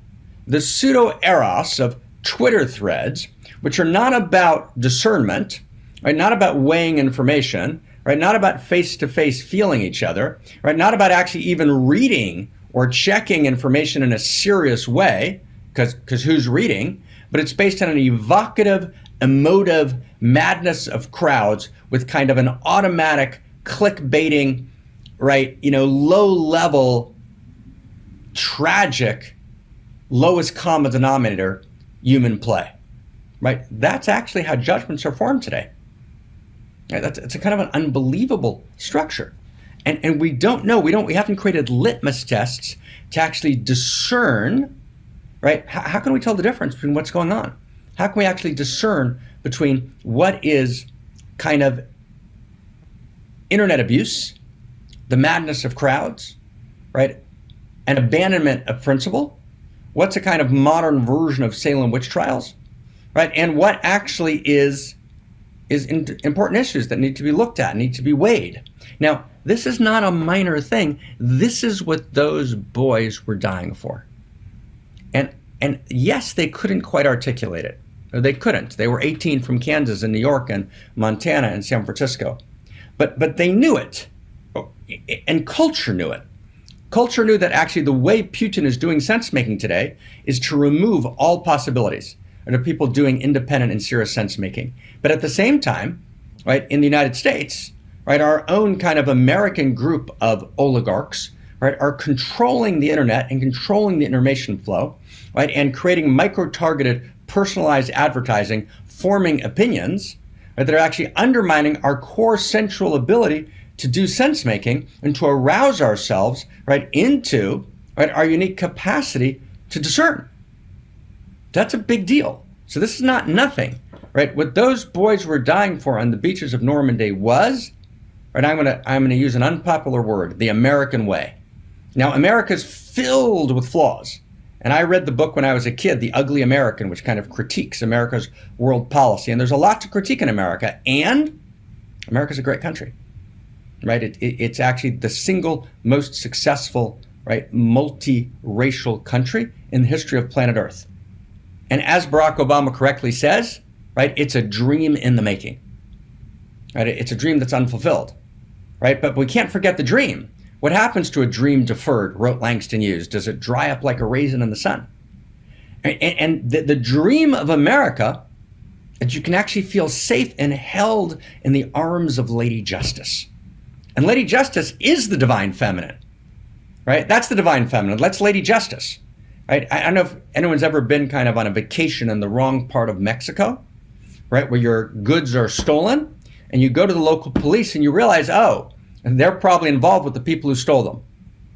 eros of Twitter threads, which are not about discernment, right, not about weighing information, right, not about face-to-face feeling each other, right, not about actually even reading or checking information in a serious way, because who's reading, but it's based on an evocative, emotive madness of crowds with kind of an automatic clickbaiting, right, low-level, tragic, lowest common denominator human play, right? That's actually how judgments are formed today. Right? It's a kind of an unbelievable structure. And we don't know, we haven't created litmus tests to actually discern, right? How can we tell the difference between what's going on? How can we actually discern between what is kind of internet abuse, the madness of crowds, right? An abandonment of principle? What's a kind of modern version of Salem witch trials, right? And what actually is important issues that need to be looked at, need to be weighed. Now, this is not a minor thing. This is what those boys were dying for. And yes, they couldn't quite articulate it. Or they couldn't. They were 18 from Kansas and New York and Montana and San Francisco. But they knew it. And culture knew it. Culture knew that actually the way Putin is doing sense-making today is to remove all possibilities of people doing independent and serious sense-making. But at the same time, right, in the United States, right, our own kind of American group of oligarchs, right, are controlling the internet and controlling the information flow, right, and creating micro-targeted, personalized advertising, forming opinions, right, that are actually undermining our core sensual ability to do sense-making and to arouse ourselves, right, into, right, our unique capacity to discern. That's a big deal. So this is not nothing, right? What those boys were dying for on the beaches of Normandy was, right, I'm gonna use an unpopular word, the American way. Now, America's filled with flaws. And I read the book when I was a kid, The Ugly American, which kind of critiques America's world policy. And there's a lot to critique in America. And America's a great country, right? It's actually the single most successful, right, multiracial country in the history of planet Earth. And as Barack Obama correctly says, right, it's a dream in the making. Right? It's a dream that's unfulfilled, right? But we can't forget the dream. What happens to a dream deferred, wrote Langston Hughes? Does it dry up like a raisin in the sun? And the dream of America, that you can actually feel safe and held in the arms of Lady Justice. And Lady Justice is the divine feminine, right? That's the divine feminine. That's Lady Justice, right? I don't know if anyone's ever been kind of on a vacation in the wrong part of Mexico, right, where your goods are stolen, and you go to the local police and you realize, oh, and they're probably involved with the people who stole them.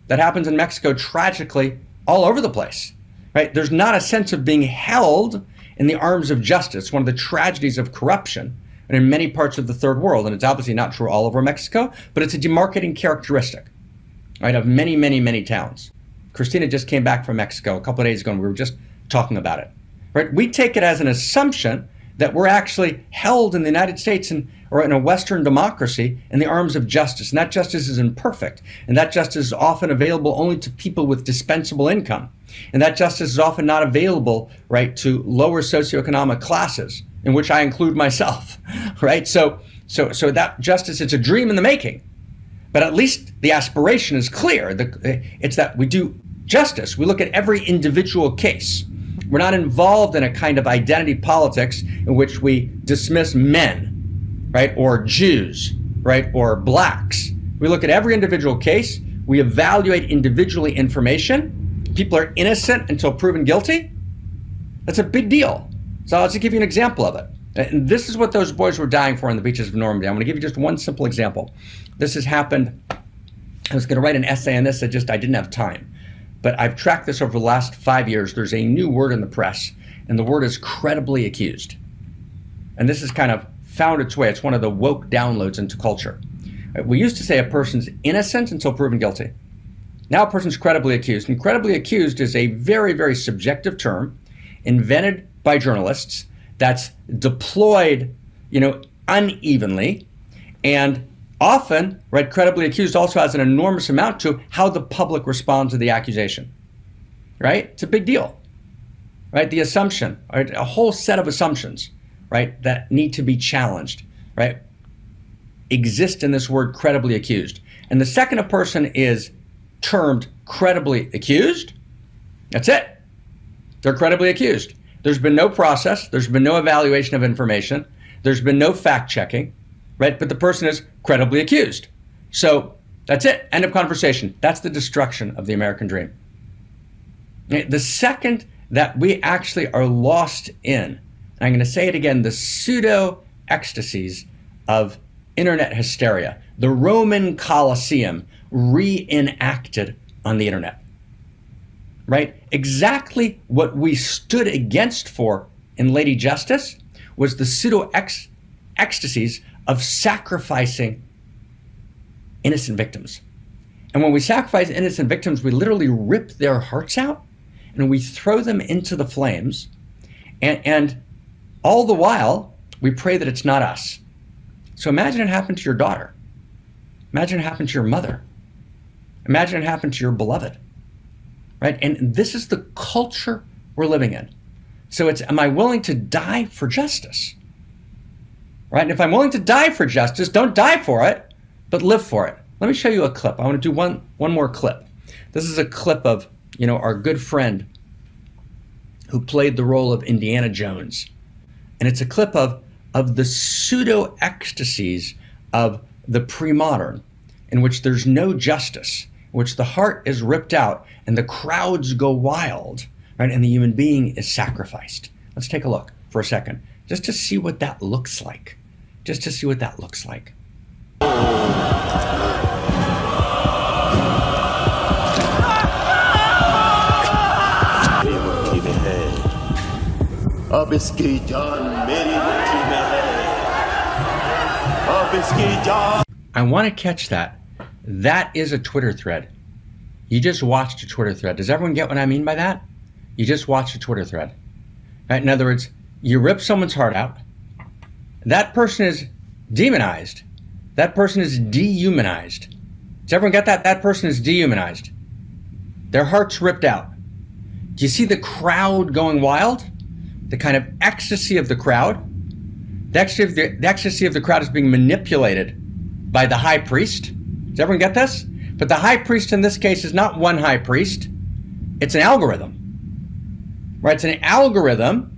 That happens in Mexico tragically all over the place, right? There's not a sense of being held in the arms of justice, one of the tragedies of corruption and in many parts of the third world. And it's obviously not true all over Mexico, but it's a demarcating characteristic, right, of many, many, many towns. Kristina just came back from Mexico a couple of days ago, and we were just talking about it, right? We take it as an assumption that we're actually held in the United States or in a Western democracy in the arms of justice. And that justice is imperfect. And that justice is often available only to people with dispensable income. And that justice is often not available, right, to lower socioeconomic classes, in which I include myself, right? So that justice, it's a dream in the making. But at least the aspiration is clear. It's that we do justice. We look at every individual case. We're not involved in a kind of identity politics in which we dismiss men, right, or Jews, right, or blacks. We look at every individual case. We evaluate individually information. People are innocent until proven guilty. That's a big deal. So I'll just give you an example of it. And this is what those boys were dying for on the beaches of Normandy. I'm going to give you just one simple example. This has happened. I was going to write an essay on this. I didn't have time. But I've tracked this over the last 5 years. There's a new word in the press, and the word is credibly accused. And this has kind of found its way. It's one of the woke downloads into culture. We used to say a person's innocent until proven guilty. Now a person's credibly accused. And credibly accused is a very, very subjective term invented by journalists that's deployed, unevenly, and often, right, credibly accused also has an enormous amount to how the public responds to the accusation, right? It's a big deal, right? The assumption, right? A whole set of assumptions, right, that need to be challenged, right, exist in this word credibly accused. And the second a person is termed credibly accused, that's it. They're credibly accused. There's been no process. There's been no evaluation of information. There's been no fact checking, right? But the person is credibly accused. So that's it. End of conversation. That's the destruction of the American dream. The second that we actually are lost in, and I'm going to say it again, the pseudo ecstasies of internet hysteria, the Roman Colosseum reenacted on the internet. Right? Exactly what we stood against for in Lady Justice was the pseudo-ecstasies of sacrificing innocent victims. And when we sacrifice innocent victims, we literally rip their hearts out and we throw them into the flames. And all the while, we pray that it's not us. So imagine it happened to your daughter. Imagine it happened to your mother. Imagine it happened to your beloved. Right? And this is the culture we're living in. So it's, am I willing to die for justice? Right? And if I'm willing to die for justice, don't die for it, but live for it. Let me show you a clip. I want to do one more clip. This is a clip of, our good friend who played the role of Indiana Jones. And it's a clip of the pseudo-ecstasies of the pre-modern, in which there's no justice, in which the heart is ripped out and the crowds go wild, right? And the human being is sacrificed. Let's take a look for a second, just to see what that looks like. Just to see what that looks like. I want to catch that. That is a Twitter thread. You just watched a Twitter thread. Does everyone get what I mean by that? You just watched a Twitter thread. Right? In other words, you rip someone's heart out. That person is demonized. That person is dehumanized. Does everyone get that? That person is dehumanized. Their heart's ripped out. Do you see the crowd going wild? The kind of ecstasy of the crowd? The ecstasy of the crowd is being manipulated by the high priest. Does everyone get this? But the high priest in this case is not one high priest. It's an algorithm, right? It's an algorithm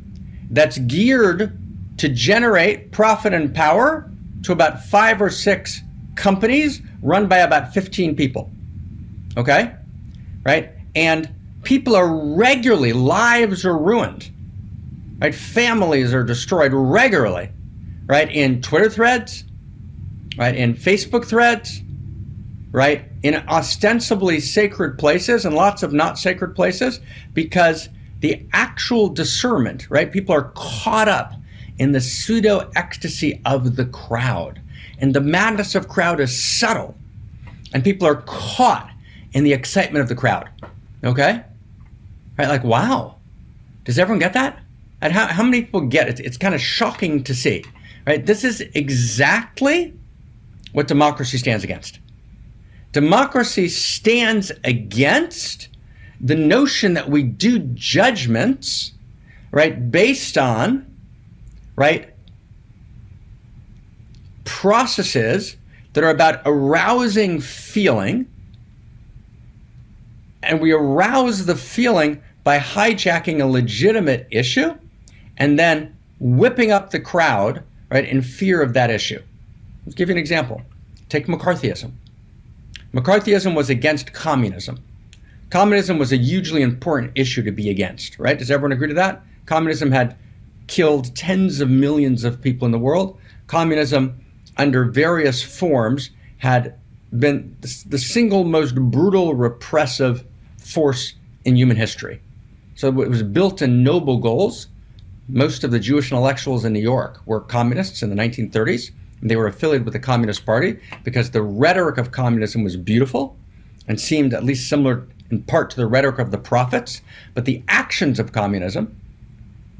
that's geared to generate profit and power to about 5 or 6 companies run by about 15 people, okay? Right? And people are regularly, lives are ruined, right? Families are destroyed regularly, right? In Twitter threads, right? In Facebook threads, right? In ostensibly sacred places and lots of not sacred places, because the actual discernment, right? People are caught up in the pseudo ecstasy of the crowd. And the madness of crowd is subtle. And people are caught in the excitement of the crowd. Okay? Right? Like, wow. Does everyone get that? And how many people get it? It's kind of shocking to see. Right? This is exactly what democracy stands against. Democracy stands against the notion that we do judgments, right, based on, right, processes that are about arousing feeling, and we arouse the feeling by hijacking a legitimate issue and then whipping up the crowd, right, in fear of that issue. Let's give you an example. Take McCarthyism. McCarthyism was against communism. Communism was a hugely important issue to be against, right? Does everyone agree to that? Communism had killed tens of millions of people in the world. Communism, under various forms, had been the single most brutal, repressive force in human history. So it was built in noble goals. Most of the Jewish intellectuals in New York were communists in the 1930s. And they were affiliated with the Communist Party because the rhetoric of communism was beautiful and seemed at least similar in part to the rhetoric of the prophets. But the actions of communism,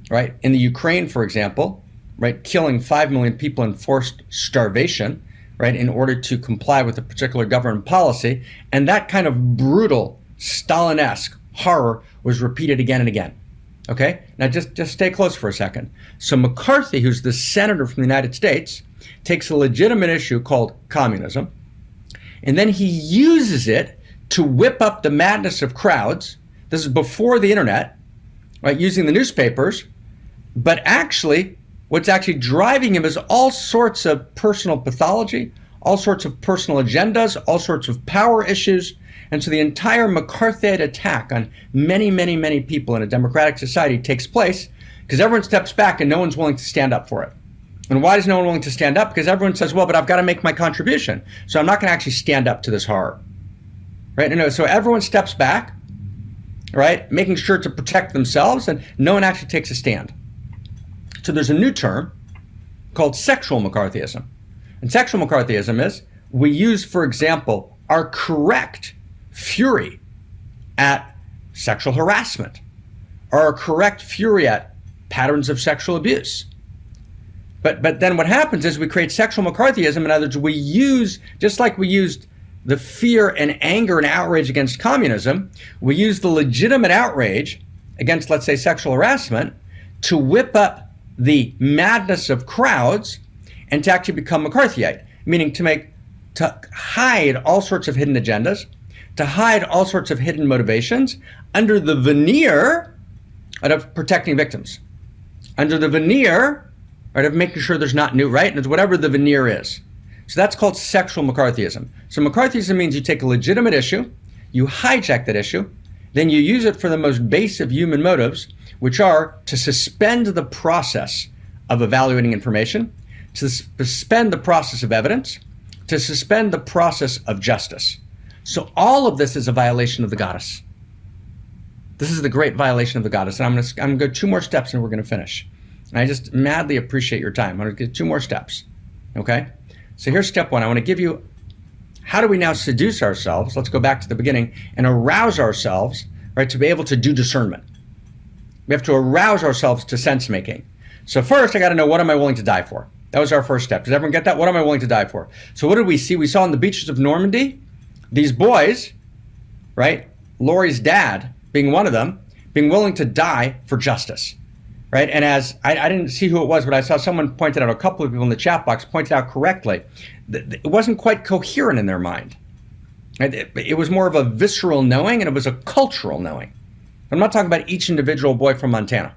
right, in the Ukraine, for example, right, killing 5 million people in forced starvation, right, in order to comply with a particular government policy, and that kind of brutal Stalin-esque horror was repeated again and again. Okay, now just stay close for a second. So McCarthy, who's the senator from the United States, takes a legitimate issue called communism, and then he uses it to whip up the madness of crowds. This is before the internet, right, using the newspapers, but actually what's actually driving him is all sorts of personal pathology, all sorts of personal agendas, all sorts of power issues. And so the entire McCarthyite attack on many, many, many people in a democratic society takes place because everyone steps back and no one's willing to stand up for it. And why is no one willing to stand up? Because everyone says, well, but I've got to make my contribution. So I'm not going to actually stand up to this horror. Right? So everyone steps back, right, making sure to protect themselves, and no one actually takes a stand. So there's a new term called sexual McCarthyism. And sexual McCarthyism is we use, for example, our correct fury at sexual harassment, or our correct fury at patterns of sexual abuse. But then what happens is we create sexual McCarthyism. In other words, we use, just like we used the fear and anger and outrage against communism, we use the legitimate outrage against, let's say, sexual harassment to whip up the madness of crowds and to actually become McCarthyite, meaning to hide all sorts of hidden agendas, to hide all sorts of hidden motivations under the veneer of protecting victims, under the veneer, right, of making sure there's not new, right? And it's whatever the veneer is. So that's called sexual McCarthyism. So McCarthyism means you take a legitimate issue, you hijack that issue, then you use it for the most base of human motives, which are to suspend the process of evaluating information, to suspend the process of evidence, to suspend the process of justice. So all of this is a violation of the goddess. This is the great violation of the goddess. And I'm going to go 2 more steps and we're going to finish. And I just madly appreciate your time. I'm going to get 2 more steps. Okay? So here's step 1. I want to give you, how do we now seduce ourselves? Let's go back to the beginning and arouse ourselves, right, to be able to do discernment. We have to arouse ourselves to sense making. So first, I got to know, what am I willing to die for? That was our first step. Does everyone get that? What am I willing to die for? So what did we see? We saw on the beaches of Normandy, these boys, right? Laurie's dad being one of them, being willing to die for justice, right? And as I didn't see who it was, but I saw someone pointed out, a couple of people in the chat box pointed out correctly, that it wasn't quite coherent in their mind. Right? It was more of a visceral knowing, and it was a cultural knowing. I'm not talking about each individual boy from Montana,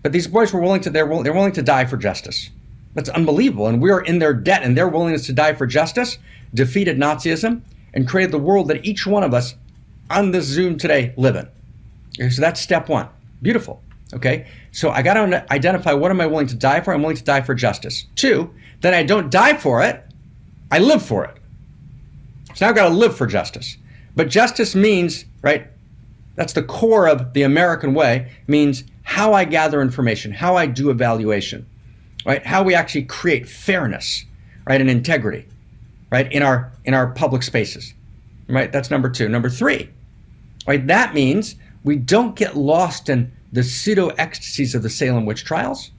but these boys were willing to, they're willing to die for justice. That's unbelievable. And we are in their debt, and their willingness to die for justice defeated Nazism and created the world that each one of us on this Zoom today live in. Okay, so that's step 1. Beautiful. Okay. So I got to identify, what am I willing to die for? I'm willing to die for justice. 2, then I don't die for it. I live for it. So now I've got to live for justice. But justice means, right, that's the core of the American way, means how I gather information, how I do evaluation, right? How we actually create fairness, right, and integrity, right, in our public spaces, right? That's number 2. Number 3, right, that means we don't get lost in the pseudo-ecstasies of the Salem witch trials,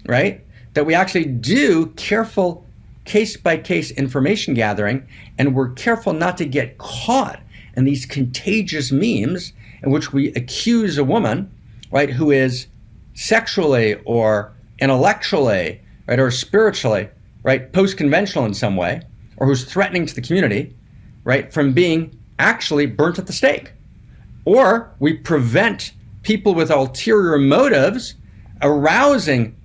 right? That we actually do careful case-by-case information gathering, and we're careful not to get caught in these contagious memes in which we accuse a woman, right, who is sexually or intellectually, right, or spiritually, right, post-conventional in some way, or who's threatening to the community, right, from being actually burnt at the stake. Or we prevent people with ulterior motives arousing,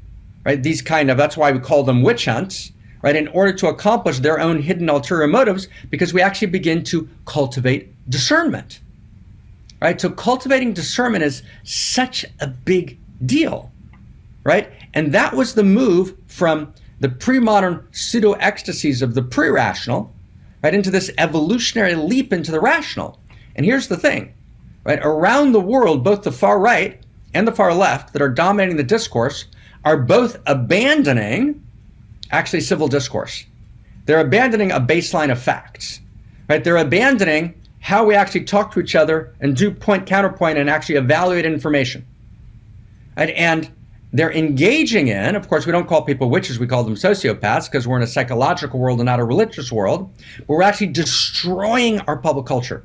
right, these kind of, that's why we call them witch hunts, right, in order to accomplish their own hidden ulterior motives, because we actually begin to cultivate discernment, right? So cultivating discernment is such a big deal, right? And that was the move from the pre-modern pseudo-ecstasies of the pre-rational, right, into this evolutionary leap into the rational. And here's the thing, right? Around the world, both the far right and the far left that are dominating the discourse are both abandoning actually civil discourse. They're abandoning a baseline of facts, right? They're abandoning how we actually talk to each other and do point counterpoint and actually evaluate information, right? And they're engaging in, of course, we don't call people witches, we call them sociopaths because we're in a psychological world and not a religious world, but we're actually destroying our public culture.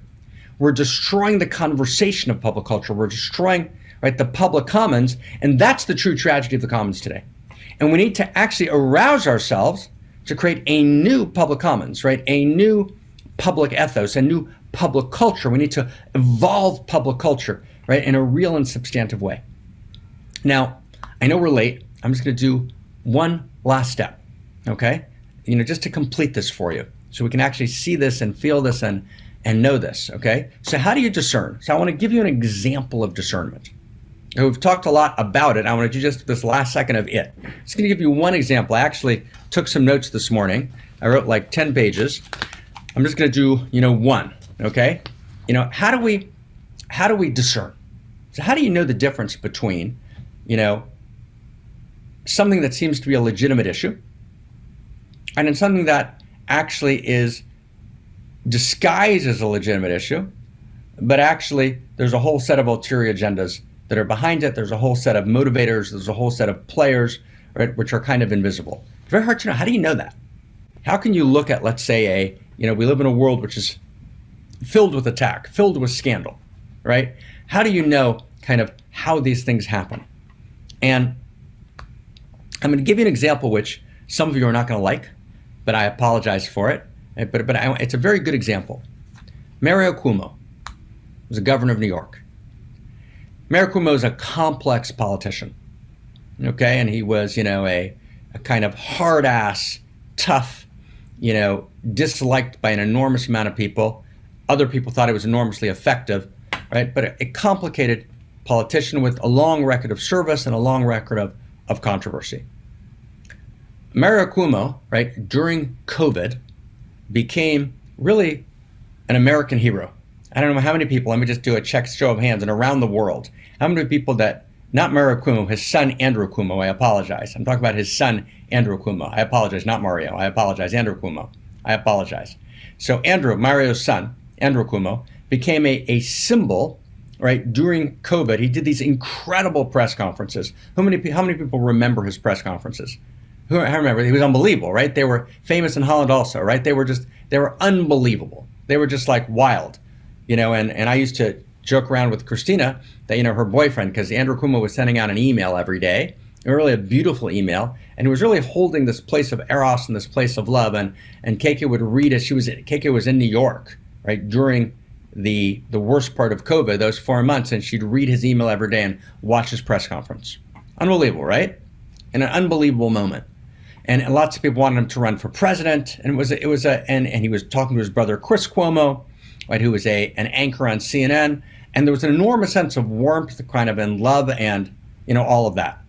We're destroying the conversation of public culture. We're destroying, right, the public commons, and that's the true tragedy of the commons today. And we need to actually arouse ourselves to create a new public commons, right, a new public ethos, a new public culture. We need to evolve public culture, right, in a real and substantive way. Now, I know we're late. I'm just going to do one last step, okay? Just to complete this for you so we can actually see this and feel this and know this, okay? So how do you discern? So I want to give you an example of discernment. And we've talked a lot about it. I want to do just this last second of it. I'm just going to give you one example. I actually took some notes this morning. I wrote like 10 pages. I'm just going to do, one, okay? How do we discern? So how do you know the difference between, something that seems to be a legitimate issue and in something that actually is disguised as a legitimate issue, but actually there's a whole set of ulterior agendas that are behind it. There's a whole set of motivators. There's a whole set of players, right, which are kind of invisible. It's very hard to know. How do you know that? How can you look at, let's say, we live in a world which is filled with attack, filled with scandal, right? How do you know kind of how these things happen? And I'm going to give you an example which some of you are not going to like, but I apologize for it. But it's a very good example. Mario Cuomo was the governor of New York. Mario Cuomo is a complex politician, okay? And he was, a kind of hard-ass, tough, disliked by an enormous amount of people. Other people thought he was enormously effective, right? But a complicated politician with a long record of service and a long record of controversy. Mario Cuomo, right, during COVID, became really an American hero. I don't know how many people, let me just do a show of hands, and around the world, how many people that, not Mario Cuomo, his son Andrew Cuomo, I apologize. I'm talking about his son Andrew Cuomo. I apologize, not Mario. I apologize, Andrew Cuomo. I apologize. So Andrew, Mario's son, Andrew Cuomo, became a symbol, right, during COVID. He did these incredible press conferences. How many people remember his press conferences? I remember, he was unbelievable, right? They were famous in Holland also, right? They were unbelievable. They were just like wild, and I used to joke around with Kristina that, her boyfriend, because Andrew Cuomo was sending out an email every day, really a beautiful email, and he was really holding this place of Eros and this place of love, and Keiko would read it. Keiko was in New York, right, during the worst part of COVID, those 4 months, and she'd read his email every day and watch his press conference. Unbelievable, right? In an unbelievable moment. And lots of people wanted him to run for president, and and he was talking to his brother Chris Cuomo, right, who was an anchor on CNN, and there was an enormous sense of warmth, kind of, and love, and all of that.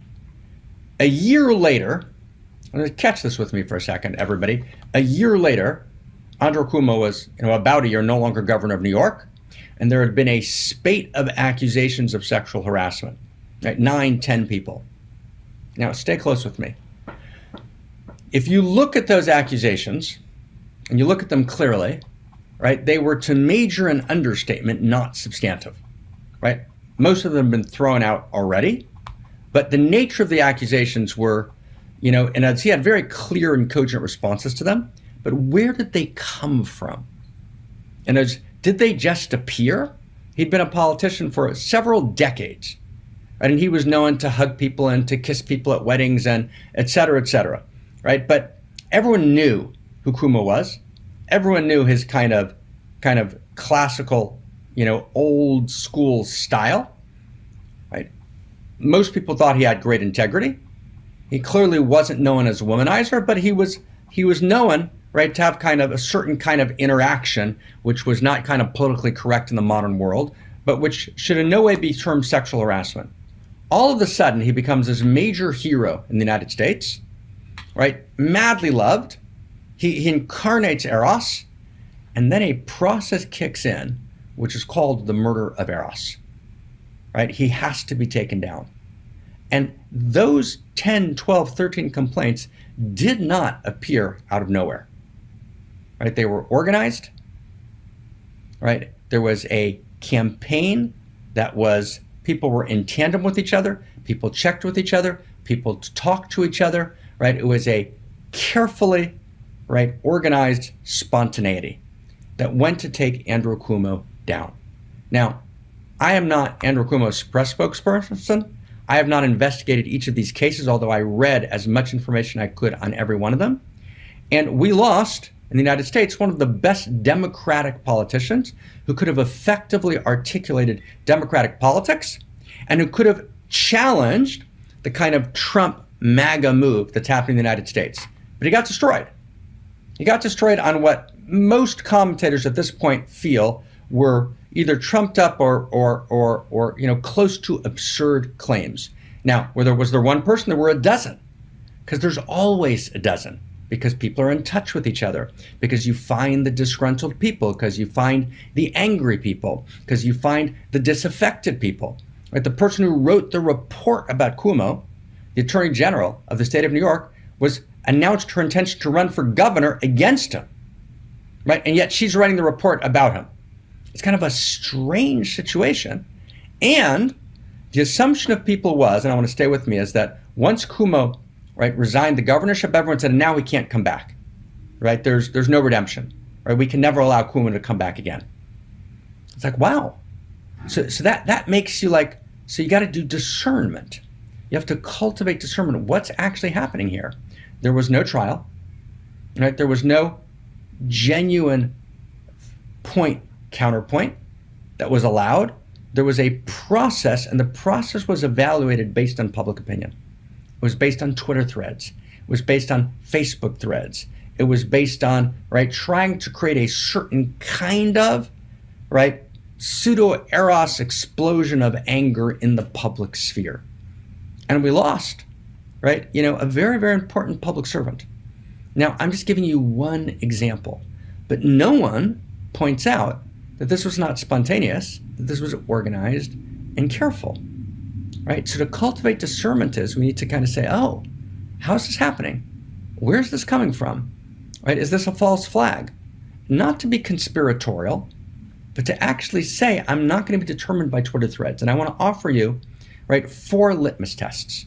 A year later, I'm going to catch this with me for a second, everybody. A year later, Andrew Cuomo was, about a year, no longer governor of New York, and there had been a spate of accusations of sexual harassment, right? 9, 10 people. Now, stay close with me. If you look at those accusations, and you look at them clearly, right, they were, to major an understatement, not substantive, right? Most of them have been thrown out already, but the nature of the accusations were, and he had very clear and cogent responses to them, but where did they come from? And did they just appear? He'd been a politician for several decades, right? And he was known to hug people and to kiss people at weddings and et cetera, right? But everyone knew who Cuomo was. everyone knew his kind of classical, old school style, right? Most people thought he had great integrity. He clearly wasn't known as a womanizer, but he was known, right, to have kind of a certain kind of interaction, which was not kind of politically correct in the modern world, but which should in no way be termed sexual harassment. All of a sudden, he becomes this major hero in the United States, right? Madly loved. He incarnates Eros, and then a process kicks in, which is called the murder of Eros, right? He has to be taken down. And those 10, 12, 13 complaints did not appear out of nowhere, right? They were organized, right? There was a campaign that was, people were in tandem with each other, people checked with each other, people talked to each other, right? It was a carefully, right, organized spontaneity that went to take Andrew Cuomo down. Now, I am not Andrew Cuomo's press spokesperson. I have not investigated each of these cases, although I read as much information I could on every one of them. And we lost, in the United States, one of the best Democratic politicians who could have effectively articulated Democratic politics and who could have challenged the kind of Trump MAGA move that's happening in the United States. But he got destroyed. He got destroyed on what most commentators at this point feel were either trumped up or close to absurd claims. Now, was there one person? There were a dozen, because there's always a dozen, because people are in touch with each other, because you find the disgruntled people, because you find the angry people, because you find the disaffected people. Right? The person who wrote the report about Cuomo, the Attorney General of the state of New York, announced her intention to run for governor against him, right? And yet she's writing the report about him. It's kind of a strange situation. And the assumption of people was, and I want to stay with me, is that once Cuomo, right, resigned the governorship, everyone said, now he can't come back, right? There's no redemption, right? We can never allow Cuomo to come back again. It's like, wow. So that makes you like, so you got to do discernment. You have to cultivate discernment. What's actually happening here? There was no trial, right? There was no genuine counterpoint that was allowed. There was a process, and the process was evaluated based on public opinion. It was based on Twitter threads. It was based on Facebook threads. It was based on, right, trying to create a certain kind of, right, pseudo-eros explosion of anger in the public sphere. And we lost, right, a very, very important public servant. Now, I'm just giving you one example, but no one points out that this was not spontaneous, that this was organized and careful, right? So to cultivate discernment is, we need to kind of say, oh, how's this happening? Where's this coming from, right? Is this a false flag? Not to be conspiratorial, but to actually say, I'm not going to be determined by Twitter threads. And I want to offer you, right, 4 litmus tests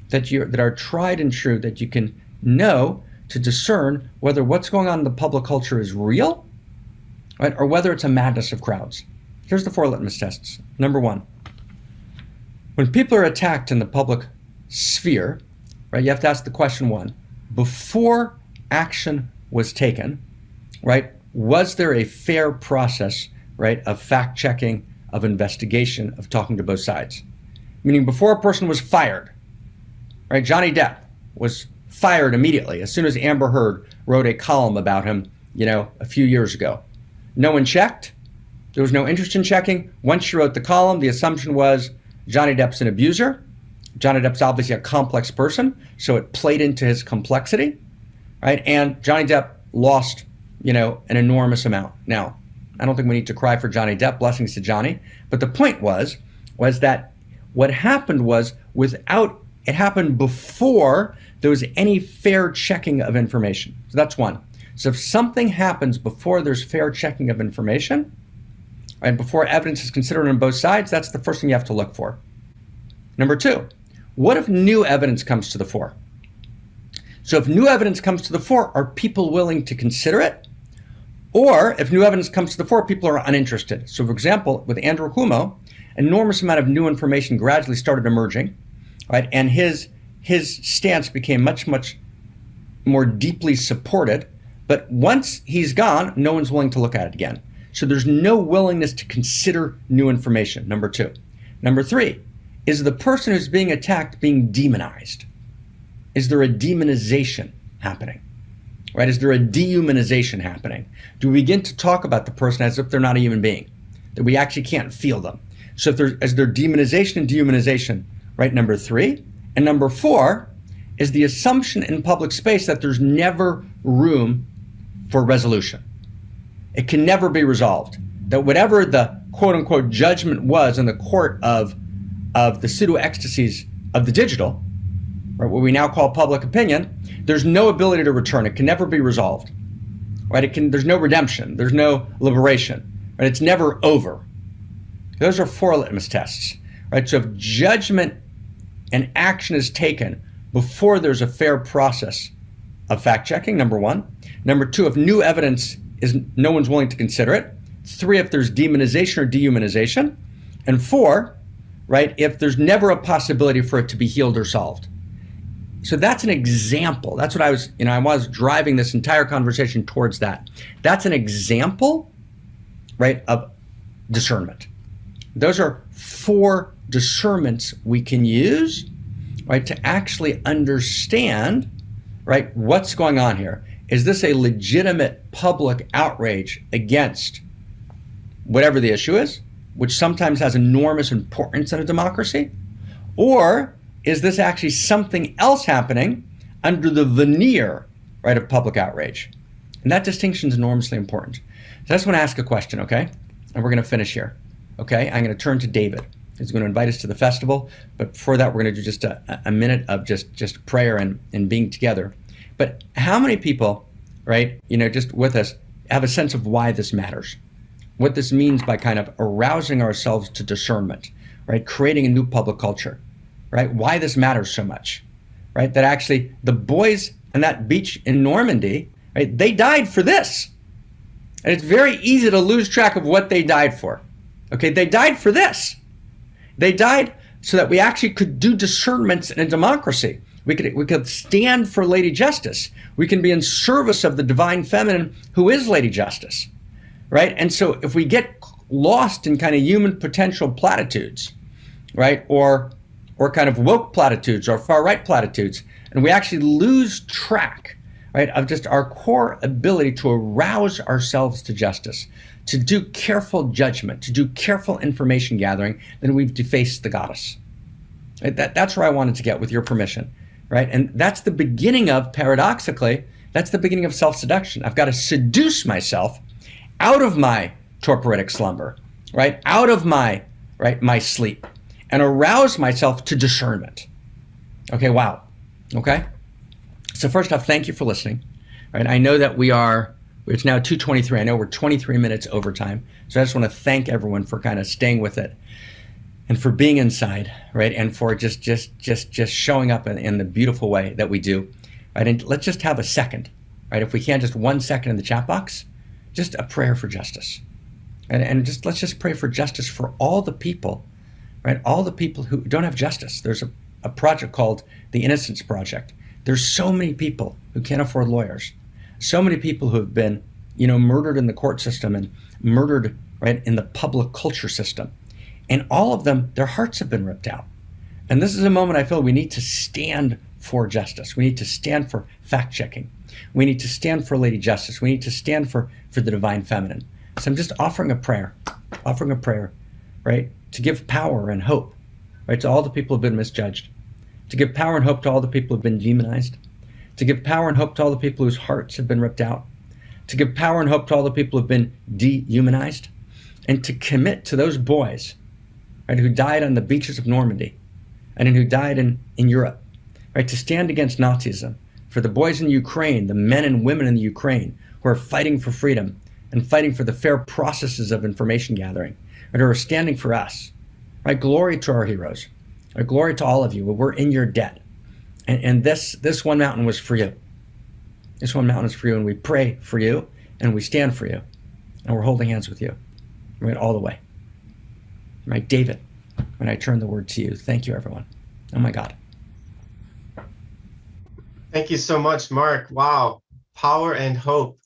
that are tried and true, that you can know to discern whether what's going on in the public culture is real, right, or whether it's a madness of crowds. Here's the 4 litmus tests. Number 1, when people are attacked in the public sphere, right, you have to ask the question 1, before action was taken, right, was there a fair process, right, of fact-checking, of investigation, of talking to both sides? Meaning before a person was fired, right, Johnny Depp was fired immediately as soon as Amber Heard wrote a column about him, a few years ago. No one checked. There was no interest in checking. Once she wrote the column, the assumption was Johnny Depp's an abuser. Johnny Depp's obviously a complex person, so it played into his complexity, right? And Johnny Depp lost, an enormous amount. Now, I don't think we need to cry for Johnny Depp, blessings to Johnny, but the point was that what happened was it happened before there was any fair checking of information. So that's 1. So if something happens before there's fair checking of information, and before evidence is considered on both sides, that's the first thing you have to look for. Number 2, what if new evidence comes to the fore? So if new evidence comes to the fore, are people willing to consider it? Or if new evidence comes to the fore, people are uninterested. So for example, with Andrew Cuomo, an enormous amount of new information gradually started emerging, right? And his stance became much, much more deeply supported But once he's gone, no one's willing to look at it again. So there's no willingness to consider new information, number 2. Number 3, is the person who's being attacked being demonized? Is there a demonization happening? Right? Is there a dehumanization happening? Do we begin to talk about the person as if they're not a human being, that we actually can't feel them? So if is there demonization and dehumanization, right? Number 3. And number 4 is the assumption in public space that there's never room for resolution. It can never be resolved. That whatever the quote unquote judgment was in the court of the pseudo ecstasies of the digital, right, what we now call public opinion, there's no ability to return. It can never be resolved. Right? There's no redemption. There's no liberation. Right? It's never over. Those are 4 litmus tests. Right? So if judgment and action is taken before there's a fair process of fact-checking, number 1. Number 2, if new evidence is no one's willing to consider it. 3, if there's demonization or dehumanization. And 4, right, if there's never a possibility for it to be healed or solved. So that's an example. That's what I was driving this entire conversation towards that. That's an example, right, of discernment. Those are 4 discernments we can use, right, to actually understand, right, what's going on here. Is this a legitimate public outrage against whatever the issue is, which sometimes has enormous importance in a democracy? Or is this actually something else happening under the veneer, right, of public outrage? And that distinction is enormously important. So I just want to ask a question, okay? And we're going to finish here, okay? I'm going to turn to David, who's going to invite us to the festival. But before that, we're going to do just a minute of just prayer and being together. But how many people, right, just with us, have a sense of why this matters? What this means by kind of arousing ourselves to discernment, right? Creating a new public culture, right? Why this matters so much, right? That actually the boys on that beach in Normandy, right? They died for this. And it's very easy to lose track of what they died for. Okay, they died for this. They died so that we actually could do discernments in a democracy. We could stand for Lady Justice. We can be in service of the divine feminine who is Lady Justice, right? And so if we get lost in kind of human potential platitudes, right, or kind of woke platitudes or far-right platitudes, and we actually lose track, right, of just our core ability to arouse ourselves to justice, to do careful judgment, to do careful information gathering, then we've defaced the goddess. Right? That's where I wanted to get, with your permission. Right? And that's the beginning of, paradoxically, that's the beginning of self-seduction. I've got to seduce myself out of my torporitic slumber, right? Out of my sleep, and arouse myself to discernment. Okay, wow. Okay? So first off, thank you for listening. Right? I know that it's now 2:23. I know we're 23 minutes overtime. So I just want to thank everyone for kind of staying with it, and for being inside, right? And for just showing up in the beautiful way that we do, right? And let's just have a second, right? If we can, just 1 second in the chat box, just a prayer for justice. And let's just pray for justice for all the people, right? All the people who don't have justice. There's a project called the Innocence Project. There's so many people who can't afford lawyers. So many people who have been, murdered in the court system and murdered, right, in the public culture system. And all of them, their hearts have been ripped out. And this is a moment I feel we need to stand for justice. We need to stand for fact-checking. We need to stand for Lady Justice. We need to stand for the divine feminine. So I'm just offering a prayer, right? To give power and hope, right, to all the people who have been misjudged. To give power and hope to all the people who have been demonized. To give power and hope to all the people whose hearts have been ripped out. To give power and hope to all the people who have been dehumanized. And to commit to those boys, right, who died on the beaches of Normandy and who died in Europe, right, to stand against Nazism, for the boys in Ukraine, the men and women in the Ukraine who are fighting for freedom and fighting for the fair processes of information gathering, and who are standing for us, right? Glory to our heroes, right? Glory to all of you. We're in your debt. And this one mountain was for you. This one mountain is for you, and we pray for you, and we stand for you, and we're holding hands with you, right, all the way. Right, David, when I turn the word to you, thank you, everyone. Oh my God. Thank you so much, Marc. Wow. power and hope.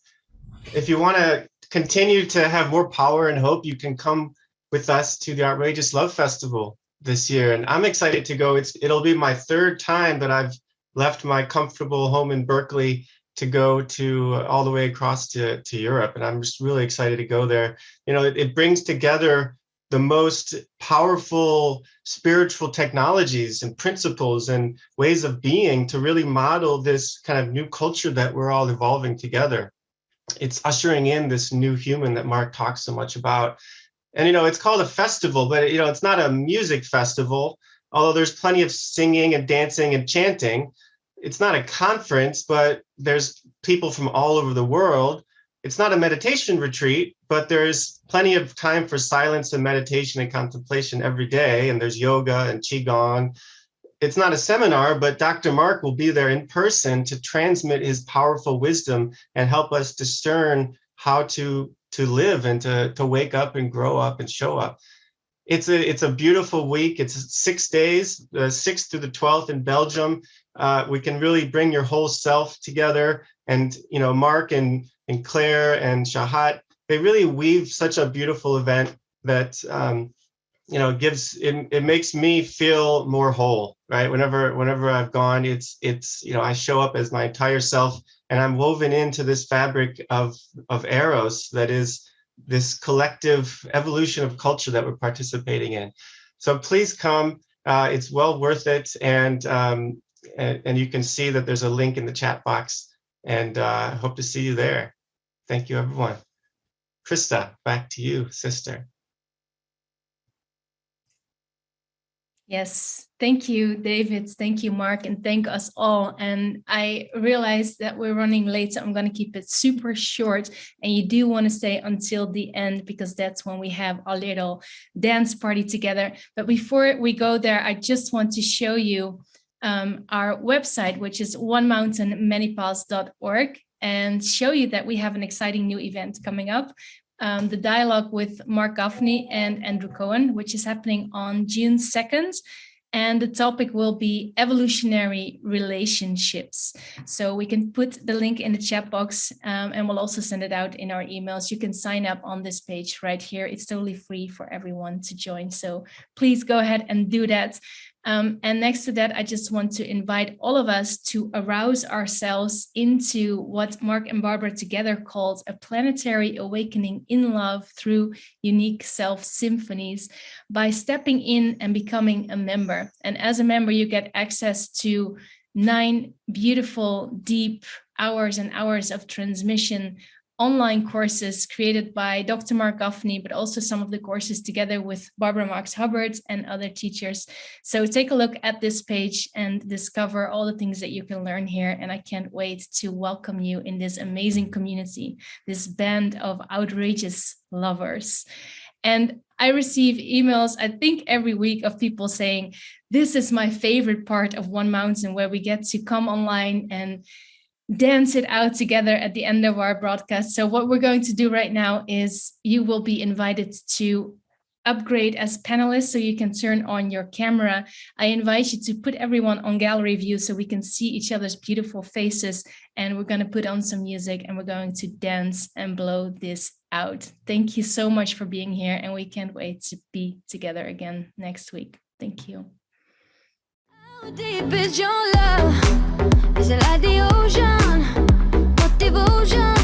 If you want to continue to have more power and hope, you can come with us to the Outrageous Love Festival this year. And I'm excited to go. It'll be my third time that I've left my comfortable home in Berkeley to go to all the way across to Europe. And I'm just really excited to go there. You know, it brings together the most powerful spiritual technologies and principles and ways of being to really model this kind of new culture that we're all evolving together. It's ushering in this new human that Marc talks so much about. And, you know, it's called a festival, but, you know, it's not a music festival, although there's plenty of singing and dancing and chanting. It's not a conference, but there's people from all over the world. It's not a meditation retreat, but there's plenty of time for silence and meditation and contemplation every day. And there's yoga and qigong. It's not a seminar, but Dr. Marc will be there in person to transmit his powerful wisdom and help us discern how to live and to wake up and grow up and show up. It's a beautiful week. It's 6 days, the 6th through the 12th in Belgium. We can really bring your whole self together. And, you know, Marc and Claire and Shahat, they really weave such a beautiful event that, you know, it makes me feel more whole, right? Whenever I've gone, it's, you know, I show up as my entire self and I'm woven into this fabric of Eros that is this collective evolution of culture that we're participating in. So please come. It's well worth it. And you can see that there's a link in the chat box, and I hope to see you there. Thank you, everyone. Krista, back to you, sister. Yes, thank you, David. Thank you, Marc, and thank us all. And I realized that we're running late, so I'm going to keep it super short. And you do want to stay until the end, because that's when we have our little dance party together. But before we go there, I just want to show you our website, which is onemountainmanypaths.org, and show you that we have an exciting new event coming up. The dialogue with Marc Gafni and Andrew Cohen, which is happening on June 2nd. And the topic will be evolutionary relationships. So we can put the link in the chat box, and we'll also send it out in our emails. You can sign up on this page right here. It's totally free for everyone to join. So please go ahead and do that. And next to that, I just want to invite all of us to arouse ourselves into what Marc and Barbara together called a planetary awakening in love through unique self-symphonies by stepping in and becoming a member. And as a member, you get access to 9 beautiful, deep hours and hours of transmission online courses created by Dr. Marc Gafni, but also some of the courses together with Barbara Marx Hubbard and other teachers. So take a look at this page and discover all the things that you can learn here. And I can't wait to welcome you in this amazing community, this band of outrageous lovers. And I receive emails, I think every week, of people saying, this is my favorite part of One Mountain, where we get to come online and dance it out together at the end of our broadcast. So what we're going to do right now is you will be invited to upgrade as panelists, so you can turn on your camera. I invite you to put everyone on gallery view so we can see each other's beautiful faces, and we're going to put on some music and we're going to dance and blow this out. Thank you so much for being here, and we can't wait to be together again next week. Thank you. How deep is your love? Is it like the ocean? What devotion?